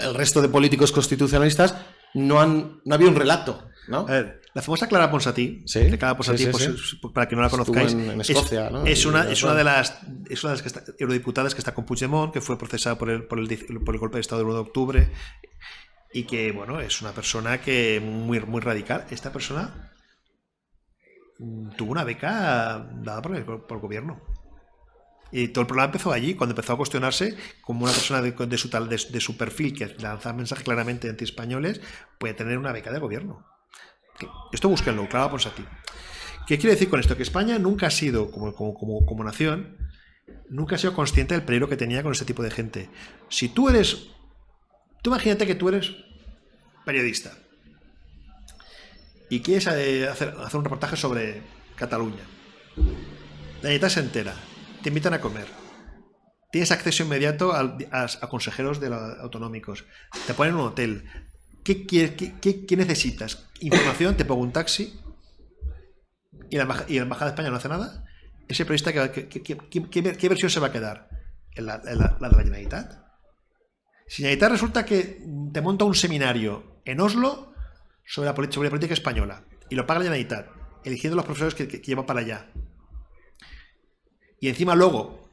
el resto de políticos constitucionalistas no había un relato, ¿no? A ver, la famosa Clara Ponsatí, sí, Clara Ponsatí, sí. Para que no la conozcáis, en Escocia, ¿no? es una de las eurodiputadas que está con Puigdemont, que fue procesada por el golpe de Estado del 1 de octubre y que, bueno, es una persona que muy radical. Esta persona tuvo una beca dada por el gobierno. Y todo el problema empezó allí, cuando empezó a cuestionarse como una persona de su perfil que lanzaba mensajes claramente anti-españoles puede tener una beca de gobierno. Esto búsquenlo, Clara Ponsatí. ¿Qué quiere decir con esto? Que España nunca ha sido, como nación, nunca ha sido consciente del peligro que tenía con este tipo de gente. Si tú imagínate que tú eres periodista y quieres hacer un reportaje sobre Cataluña. La Generalitat se entera, te invitan a comer, tienes acceso inmediato a consejeros autonómicos, te ponen en un hotel. ¿Qué necesitas? ¿Información? ¿Te pongo un taxi? ¿Y la Embajada de España no hace nada? ¿Ese periodista qué versión se va a quedar? ¿La de la Generalitat? Si Generalitat resulta que te monta un seminario en Oslo sobre la política española y lo paga la Generalitat, eligiendo los profesores que lleva para allá, y encima luego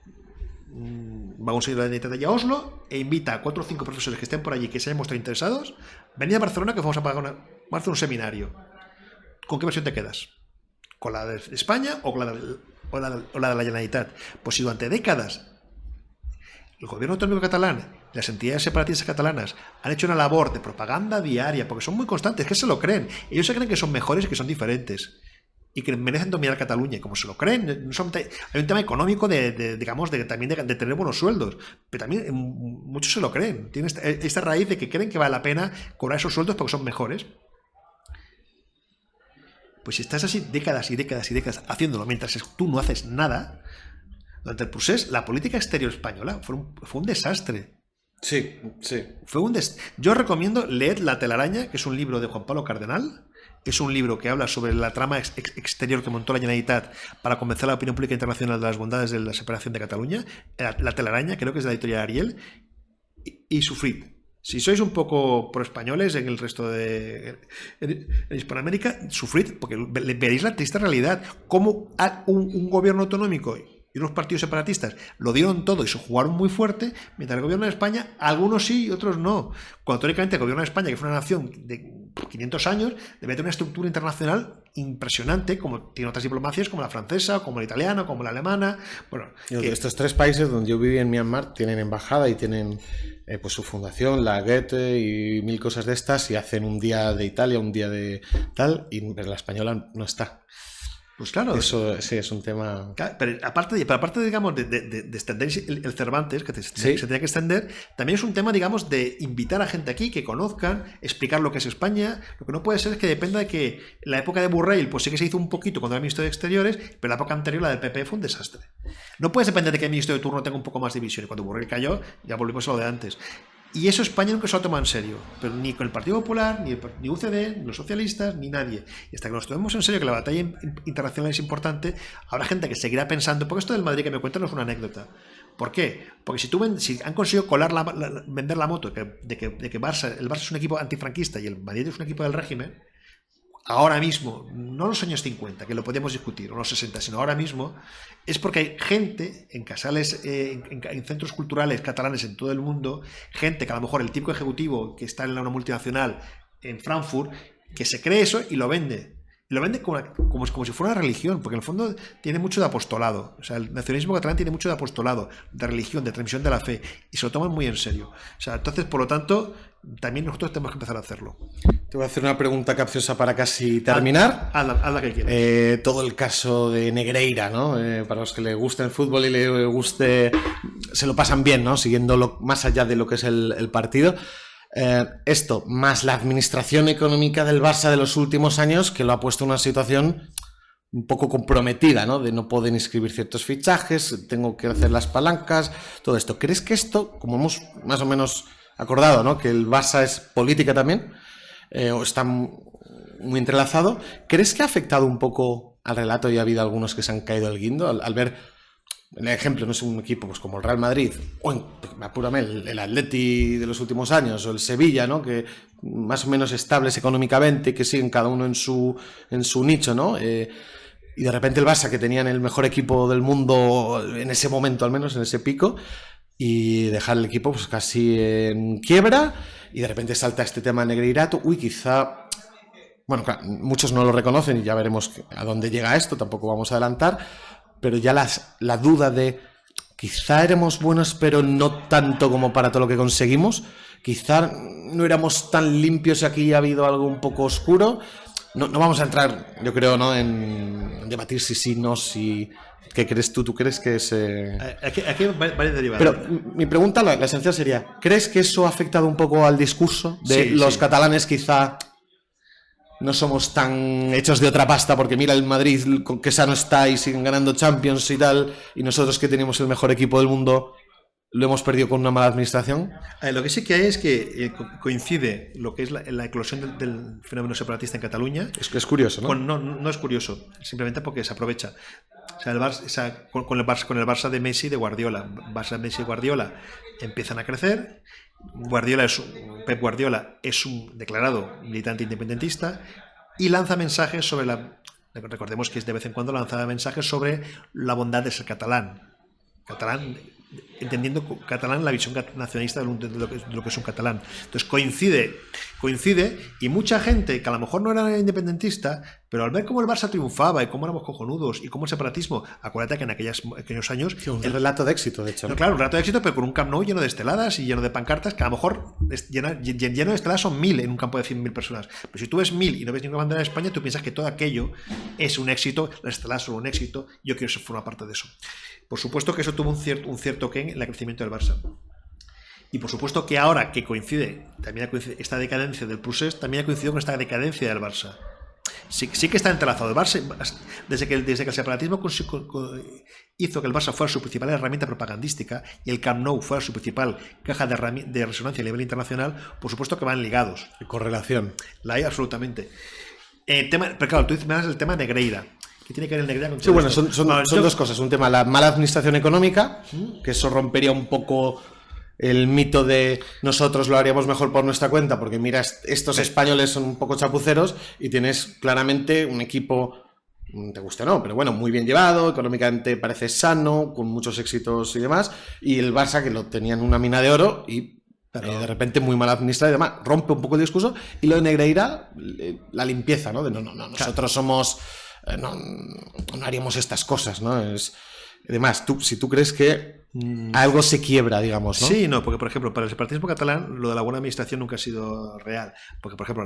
va a un señor de la Generalitat allá a Oslo e invita a 4 o 5 profesores que estén por allí que se hayan mostrado interesados, venid a Barcelona que vamos a pagar vamos a hacer un seminario. ¿Con qué versión te quedas? ¿Con la de España o la de la Generalitat? Pues si durante décadas el gobierno autonómico catalán y las entidades separatistas catalanas han hecho una labor de propaganda diaria, porque son muy constantes, que se lo creen. Ellos se creen que son mejores y que son diferentes y que merecen dominar Cataluña. Y como se lo creen, hay un tema económico también de tener buenos sueldos, pero también muchos se lo creen. Tienen esta raíz de que creen que vale la pena cobrar esos sueldos porque son mejores. Pues si estás así décadas y décadas y décadas haciéndolo mientras tú no haces nada, durante el procés, la política exterior española fue un desastre. Sí, sí. Yo recomiendo leer La telaraña, que es un libro de Juan Pablo Cardenal. Es un libro que habla sobre la trama exterior que montó la Generalitat para convencer a la opinión pública internacional de las bondades de la separación de Cataluña. La telaraña, creo que es de la editorial Ariel. Y Sufrid. Si sois un poco pro-españoles en el resto de... En Hispanoamérica, sufrid, porque veréis la triste realidad. Cómo un gobierno autonómico y unos partidos separatistas lo dieron todo y se jugaron muy fuerte, mientras el gobierno de España, algunos sí y otros no. Cuando teóricamente el gobierno de España, que fue una nación de 500 años, debe tener una estructura internacional impresionante, como tiene otras diplomacias, como la francesa, como la italiana, como la alemana. Bueno, estos 3 países donde yo viví en Myanmar tienen embajada y tienen pues su fundación, la Goethe y 1000 cosas de estas, y hacen un día de Italia, un día de tal, y la española no está. Pues claro. Eso sí es un tema. Pero aparte, digamos, de extender el Cervantes, que se tenía que extender, también es un tema, digamos, de invitar a gente aquí que conozcan, explicar lo que es España. Lo que no puede ser es que dependa de que la época de Borrell, pues sí que se hizo un poquito cuando era ministro de Exteriores, pero la época anterior, la del PP, fue un desastre. No puedes depender de que el ministro de turno tenga un poco más de visión. Y cuando Borrell cayó, ya volvimos a lo de antes. Y eso España nunca se lo ha tomado en serio, pero ni con el Partido Popular, ni UCD, ni los socialistas, ni nadie. Y hasta que nos tomemos en serio que la batalla internacional es importante, habrá gente que seguirá pensando, porque esto del Madrid que me cuentan no es una anécdota. ¿Por qué? Porque si han conseguido vender la moto de que el Barça es un equipo antifranquista y el Madrid es un equipo del régimen, ahora mismo, no los años 50, que lo podemos discutir, o los 60, sino ahora mismo, es porque hay gente en casales, en centros culturales catalanes en todo el mundo, gente que a lo mejor el típico ejecutivo que está en una multinacional en Frankfurt, que se cree eso y lo vende. Y lo vende como si fuera una religión, porque en el fondo tiene mucho de apostolado. O sea, el nacionalismo catalán tiene mucho de apostolado, de religión, de transmisión de la fe, y se lo toman muy en serio. O sea, entonces, por lo tanto, también nosotros tenemos que empezar a hacerlo. Te voy a hacer una pregunta capciosa para casi terminar. Haz la que quieras. Todo el caso de Negreira, ¿no? Para los que le gusta el fútbol y le guste, se lo pasan bien, ¿no? Siguiendo más allá de lo que es el partido. Esto, más la administración económica del Barça de los últimos años, que lo ha puesto en una situación un poco comprometida, ¿no? De no poder inscribir ciertos fichajes, tengo que hacer las palancas, todo esto. ¿Crees que esto, como hemos más o menos acordado, ¿no? Que el Barça es política también, o está muy entrelazado, ¿crees que ha afectado un poco al relato y ha habido algunos que se han caído al guindo al ver, el ejemplo, no es un equipo pues como el Real Madrid, o apúrame, el Atleti de los últimos años, o el Sevilla, ¿no? Que más o menos estables económicamente, que siguen cada uno en su nicho, ¿no? Y de repente el Barça, que tenían el mejor equipo del mundo en ese momento, al menos en ese pico, y dejar el equipo pues casi en quiebra, y de repente salta este tema de Negreirato. Uy, quizá, bueno, claro, muchos no lo reconocen y ya veremos a dónde llega esto, tampoco vamos a adelantar, pero ya la duda de quizá éramos buenos pero no tanto como para todo lo que conseguimos, quizá no éramos tan limpios y aquí ha habido algo un poco oscuro. No vamos a entrar, yo creo, ¿no? en debatir si no, si... ¿Qué crees tú? ¿Tú crees que es...? Aquí varias derivadas. Pero mi pregunta, la esencial sería, ¿crees que eso ha afectado un poco al discurso de los catalanes? Quizá no somos tan hechos de otra pasta, porque mira el Madrid con qué sano está y siguen ganando Champions y tal, y nosotros que tenemos el mejor equipo del mundo lo hemos perdido con una mala administración. Lo que sí que hay es que coincide lo que es la eclosión del fenómeno separatista en Cataluña. Es curioso, ¿no? No es curioso, simplemente porque se aprovecha. O sea, con el Barça de Messi y de Guardiola. Barça, Messi y Guardiola empiezan a crecer. Pep Guardiola es un declarado militante independentista y lanza mensajes sobre recordemos que de vez en cuando lanzaba mensajes sobre la bondad de ser catalán, entendiendo catalán la visión nacionalista de lo que es un catalán. Entonces coincide y mucha gente que a lo mejor no era independentista, pero al ver cómo el Barça triunfaba y cómo éramos cojonudos y cómo el separatismo, acuérdate que en aquellos años... Sí, un relato de éxito, de hecho. No, claro, un relato de éxito, pero con un Camp Nou lleno de esteladas y lleno de pancartas, que a lo mejor lleno de esteladas son 1000 en un campo de 100.000 personas. Pero si tú ves 1000 y no ves ninguna bandera de España, tú piensas que todo aquello es un éxito, las esteladas son un éxito, yo quiero formar parte de eso. Por supuesto que eso tuvo un cierto que en el crecimiento del Barça. Y por supuesto que ahora que también coincide esta decadencia del Procés, también ha coincidido con esta decadencia del Barça. sí que está entrelazado. El Barça, desde que el separatismo hizo que el Barça fuera su principal herramienta propagandística y el Camp Nou fuera su principal caja de resonancia a nivel internacional, por supuesto que van ligados. Correlación. La hay absolutamente. Pero claro, tú me das el tema Negreira. ¿Qué tiene que ver el Negreira con todo Sí, bueno, esto? son dos cosas. Un tema, la mala administración económica, que eso rompería un poco el mito de nosotros lo haríamos mejor por nuestra cuenta, porque mira, estos españoles son un poco chapuceros y tienes claramente un equipo, te guste o no, pero bueno, muy bien llevado, económicamente parece sano, con muchos éxitos y demás, y el Barça que lo tenían una mina de oro y de repente muy mal administrado y demás, rompe un poco el discurso. Y lo de Negreira, la limpieza, ¿no? De no, nosotros somos... no haríamos estas cosas, ¿no? Además, si tú crees que algo se quiebra, digamos, ¿no? Sí, no, porque por ejemplo, para el separatismo catalán lo de la buena administración nunca ha sido real, porque por ejemplo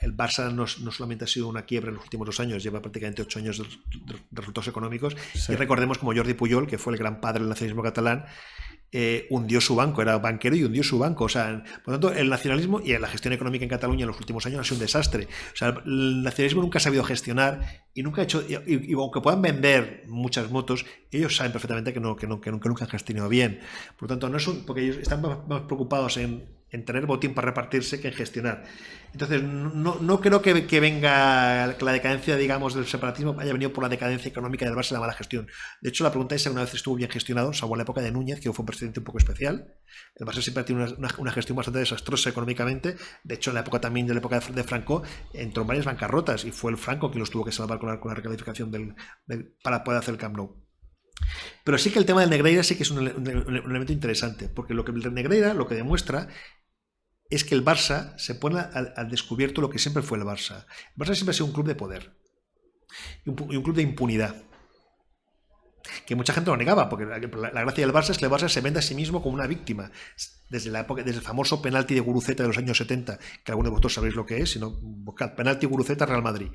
el Barça no solamente ha sido una quiebra en los últimos 2 años, lleva prácticamente 8 años de resultados económicos, sí. Y recordemos como Jordi Pujol, que fue el gran padre del nacionalismo catalán, hundió su banco, era banquero y hundió su banco. O sea, por lo tanto, el nacionalismo y la gestión económica en Cataluña en los últimos años ha sido un desastre. O sea, el nacionalismo nunca ha sabido gestionar y nunca ha hecho, y aunque puedan vender muchas motos, ellos saben perfectamente que nunca han gestionado bien. Por lo tanto, no es porque ellos están más preocupados en tener botín para repartirse que en gestionar. Entonces, no creo que venga la decadencia, digamos, del separatismo haya venido por la decadencia económica del Barça y la mala gestión. De hecho, la pregunta es si alguna vez estuvo bien gestionado, salvo en la época de Núñez, que fue un presidente un poco especial. El Barça siempre ha tenido una gestión bastante desastrosa económicamente. De hecho, en la época también de Franco, entró en varias bancarrotas y fue el Franco quien los tuvo que salvar con la recalificación para poder hacer el Camp Nou. Pero sí que el tema del Negreira sí que es un elemento interesante, porque lo que el Negreira lo que demuestra es que el Barça se pone al descubierto lo que siempre fue el Barça. El Barça siempre ha sido un club de poder y un club de impunidad, que mucha gente lo negaba, porque la gracia del Barça es que el Barça se vende a sí mismo como una víctima. Desde el famoso penalti de Guruceta de los años 70, que algunos de vosotros sabéis lo que es, sino buscad penalti Guruceta Real Madrid.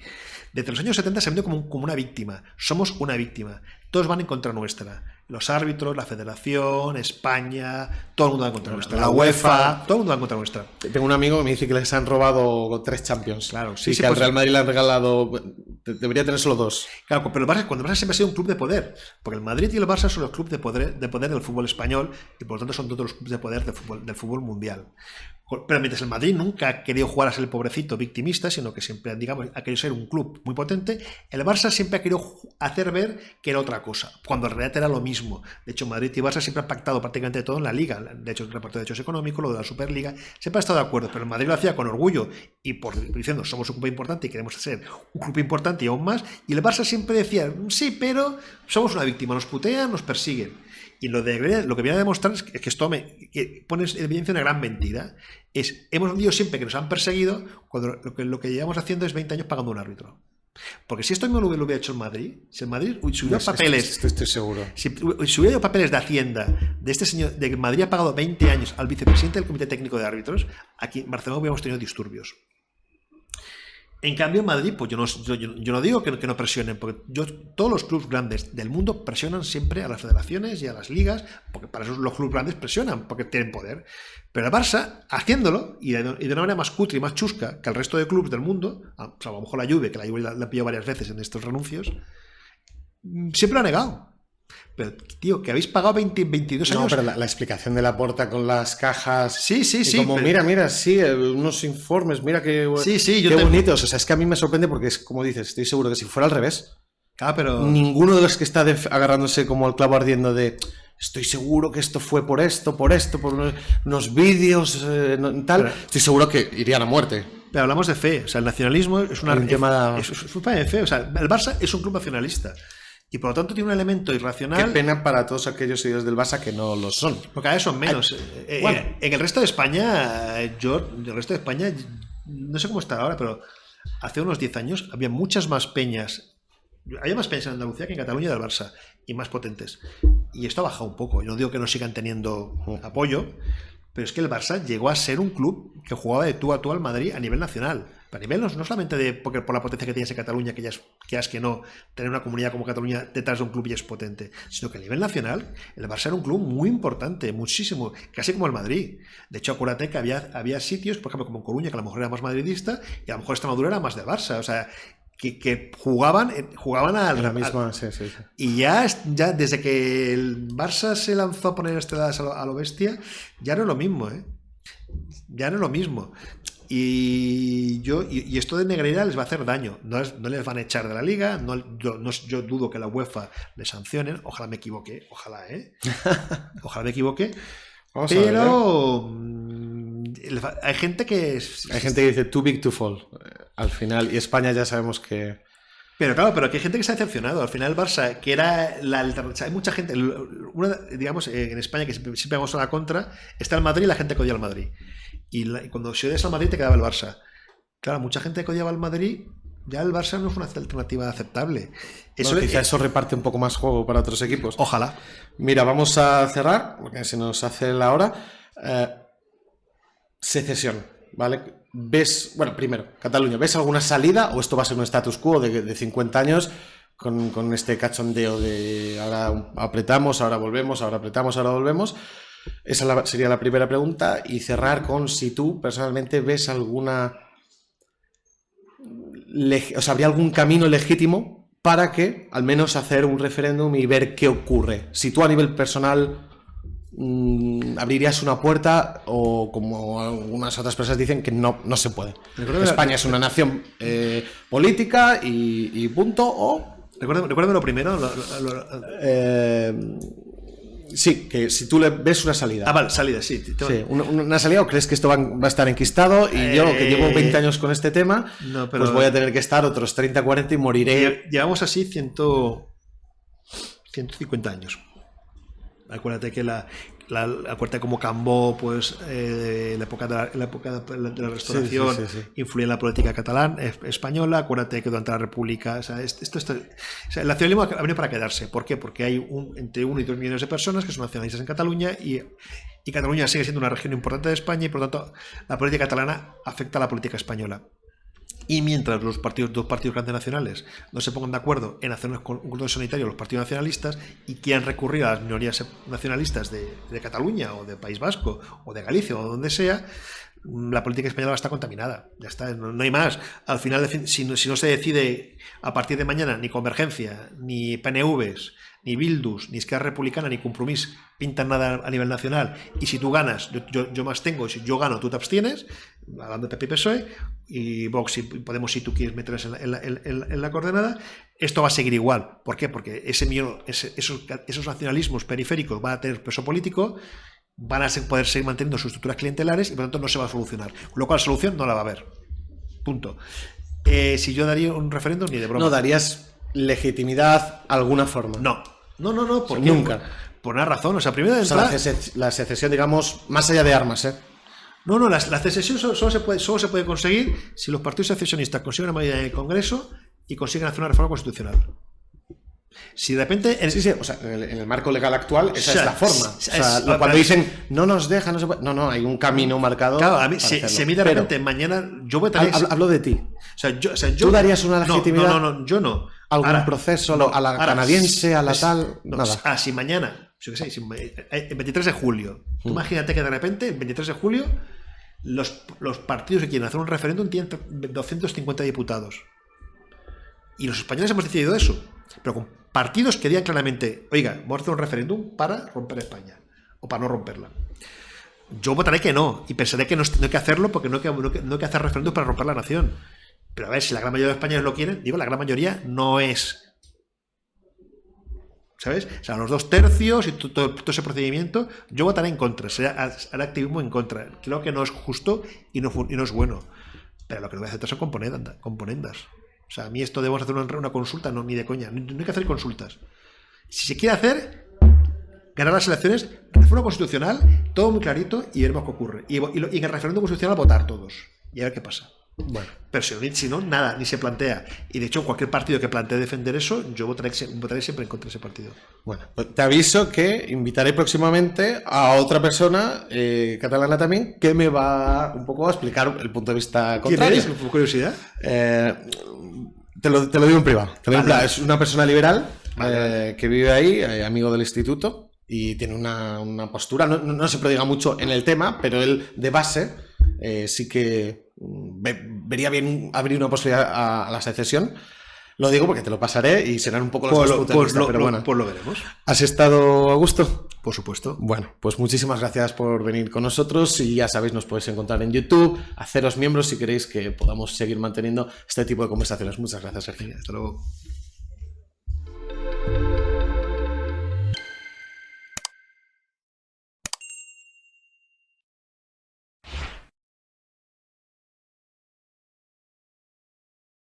Desde los años 70 se vende como una víctima. Somos una víctima. Todos van en contra nuestra. Los árbitros, la Federación, España, todo el mundo va en contra nuestra. La UEFA, todo el mundo va en contra nuestra. Tengo un amigo que me dice que les han robado 3 Champions. Claro, sí, que al Real Madrid le han regalado. Debería tener solo 2. Claro, pero cuando el Barça siempre ha sido un club de poder, porque el Madrid y el Barça son los clubes de poder del fútbol español y por lo tanto son todos los clubes de poder del fútbol mundial. Pero mientras el Madrid nunca ha querido jugar a ser el pobrecito victimista, sino que siempre, digamos, ha querido ser un club muy potente, el Barça siempre ha querido hacer ver que era otra cosa, cuando en realidad era lo mismo. De hecho, Madrid y Barça siempre han pactado prácticamente todo en la Liga. De hecho, el reparto de hechos económicos, lo de la Superliga, siempre ha estado de acuerdo, pero el Madrid lo hacía con orgullo y diciendo, somos un club importante y queremos ser un club importante y aún más, y el Barça siempre decía, sí, pero somos una víctima, nos putean, nos persiguen. Y lo que viene a demostrar es que esto que pone en evidencia una gran mentira. Hemos dicho siempre que nos han perseguido cuando lo que llevamos haciendo es 20 años pagando un árbitro. Porque si esto mismo lo hubiera hecho el Madrid, si el Madrid hubiera papeles, estoy seguro. Si hubiera papeles de Hacienda de este señor, de que Madrid ha pagado 20 años al vicepresidente del Comité Técnico de Árbitros, aquí en Barcelona hubiéramos tenido disturbios. En cambio, en Madrid, pues yo no digo que no presionen, porque todos los clubes grandes del mundo presionan siempre a las federaciones y a las ligas, porque para eso los clubes grandes presionan, porque tienen poder. Pero el Barça, haciéndolo, y de una manera más cutre y más chusca que el resto de clubes del mundo, a lo mejor la Juve, que la Juve la ha pillado varias veces en estos renuncios, siempre lo ha negado. Pero, tío, que habéis pagado 22 años. No, pero la explicación de Laporta con las cajas. Sí. Como, pero... mira, sí, unos informes, mira qué bonitos. O sea, es que a mí me sorprende porque es como dices, estoy seguro que si fuera al revés, claro, pero... ninguno de los que está agarrándose como el clavo ardiendo de estoy seguro que esto fue por unos vídeos, tal, pero... estoy seguro que irían a muerte. Pero hablamos de fe, o sea, el nacionalismo es un tema de fe, o sea, el Barça es un club nacionalista. Y por lo tanto tiene un elemento irracional. Qué pena para todos aquellos seguidores del Barça que no lo son. Porque cada vez son menos. Bueno. En el resto de España, no sé cómo está ahora, pero hace unos 10 años había muchas más peñas. Había más peñas en Andalucía que en Cataluña del Barça. Y más potentes. Y esto ha bajado un poco. Yo no digo que no sigan teniendo apoyo, pero es que el Barça llegó a ser un club que jugaba de tú a tú al Madrid a nivel nacional. A nivel no solamente por la potencia que tienes en Cataluña, que no, tener una comunidad como Cataluña detrás de un club ya es potente, sino que a nivel nacional el Barça era un club muy importante, muchísimo, casi como el Madrid. De hecho, acuérdate que había sitios, por ejemplo, como en Coruña, que a lo mejor era más madridista, y a lo mejor Extremadura era más del Barça. O sea, que jugaban al... La misma, sí. Y ya desde que el Barça se lanzó a poner esteladas a lo bestia, ya no es lo mismo, ¿eh? Ya no es lo mismo. Y esto de Negreira les va a hacer daño. No les van a echar de la liga. Yo dudo que la UEFA les sancionen. Ojalá me equivoque. Ojalá, ¿eh? Ojalá me equivoque. Pero hay gente que... Hay gente que dice too big to fall. Al final. Y España ya sabemos que... Pero claro, pero que hay gente que se ha decepcionado. Al final el Barça, que era la alternativa... Hay mucha gente... digamos, en España, que siempre vamos a la contra, está el Madrid y la gente que odia al Madrid. Y cuando se odias al Madrid te quedaba el Barça. Claro, mucha gente que odiaba al Madrid, ya el Barça no es una alternativa aceptable. Quizá eso reparte un poco más juego para otros equipos. Ojalá. Mira, vamos a cerrar, porque se nos hace la hora. Secesión, ¿vale? Primero, Cataluña, ¿ves alguna salida o esto va a ser un status quo de 50 años con este cachondeo de ahora apretamos, ahora volvemos, ahora apretamos, ahora volvemos? Esa sería la primera pregunta, y cerrar con si tú personalmente ves alguna... ¿habría algún camino legítimo para que al menos hacer un referéndum y ver qué ocurre? Si tú a nivel personal abrirías una puerta, o como algunas otras personas dicen que no se puede. España es una nación política y punto, o... Recuérdame lo primero. Sí, que si tú le ves una salida. Vale, salida, sí. Sí, una salida, ¿o crees que esto va a estar enquistado? Y yo, que llevo 20 años con este tema, pues voy a tener que estar otros 30, 40 y moriré. Llevamos así 150 años. Acuérdate que acuérdate cómo Cambó, pues, la época de la restauración, influía en la política española. Acuérdate que durante la República, o sea, el nacionalismo ha venido para quedarse. ¿Por qué? Porque hay entre 1 y 2 millones de personas que son nacionalistas en Cataluña, y Cataluña sigue siendo una región importante de España, y por lo tanto la política catalana afecta a la política española. Y mientras dos partidos grandes nacionales no se pongan de acuerdo en hacer un cordón sanitario, los partidos nacionalistas, y quieran recurrir a las minorías nacionalistas de Cataluña o de País Vasco o de Galicia o donde sea, la política española va a estar contaminada. Ya está, no hay más. Al final, si no se decide a partir de mañana, ni Convergencia, ni PNVs, ni Bildus, ni Esquerra Republicana, ni Compromís pintan nada a nivel nacional, y si tú ganas, yo más tengo, y si yo gano, tú te abstienes, hablando de PP y PSOE, y Vox y Podemos, si tú quieres meterse en la coordenada, esto va a seguir igual. ¿Por qué? Porque esos nacionalismos periféricos van a tener peso político, van a poder seguir manteniendo sus estructuras clientelares, y por lo tanto no se va a solucionar. Con lo cual la solución no la va a haber. Punto. Si yo daría un referéndum, ni de broma. ¿No darías legitimidad alguna forma? No, porque nunca. Por una razón. O sea, primero de entrada, la secesión, digamos, más allá de armas, ¿eh? No, la secesión solo se puede conseguir si los partidos secesionistas consiguen una mayoría en el Congreso y consiguen hacer una reforma constitucional. Si de repente... Sí, o sea, en el marco legal actual esa es la forma. Cuando dicen no nos deja, no se puede... No, hay un camino marcado. Claro, a mí se mide de repente mañana... Yo votaría... Hablo de ti. Yo, ¿Tú darías una legitimidad? No, yo no. ¿Algún proceso a la canadiense, a la tal? Nada. Si mañana, yo qué sé, el 23 de julio, tú imagínate que de repente, el 23 de julio, los partidos que quieren hacer un referéndum tienen 250 diputados. Y los españoles hemos decidido eso. Pero con partidos que digan claramente, oiga, vamos a hacer un referéndum para romper España, o para no romperla. Yo votaré que no, y pensaré que no hay que hacerlo, porque no hay que hacer referéndum para romper la nación. Pero a ver, si la gran mayoría de los españoles lo quieren, la gran mayoría no es. ¿Sabes? O sea, los 2/3 y todo ese procedimiento, yo votaré en contra, haré activismo en contra. Creo que no es justo y no es bueno. Pero lo que no voy a aceptar son componendas. O sea, a mí esto debemos hacer una consulta, no, ni de coña. No hay que hacer consultas. Si se quiere hacer, ganar las elecciones, reforma constitucional, todo muy clarito, y veremos qué ocurre. Y en el referéndum constitucional votar todos. Y a ver qué pasa. Bueno. Pero si no, nada, ni se plantea. Y de hecho, cualquier partido que plantee defender eso, yo votaré siempre en contra de ese partido. Bueno, pues te aviso que invitaré próximamente a otra persona catalana también, que me va un poco a explicar el punto de vista contrario. ¿Quién eres? ¿Por curiosidad? Te lo digo en privado. Es una persona liberal que vive ahí, amigo del instituto, y tiene una postura, no se prodiga mucho en el tema, pero él de base sí que ve vería bien abrir una posibilidad a la secesión. Lo digo porque te lo pasaré y serán un poco los dos puntos de vista, pero bueno. Pues lo veremos. ¿Has estado a gusto? Por supuesto. Bueno, pues muchísimas gracias por venir con nosotros y ya sabéis, nos podéis encontrar en YouTube, haceros miembros si queréis que podamos seguir manteniendo este tipo de conversaciones. Muchas gracias, Sergio. Hasta luego.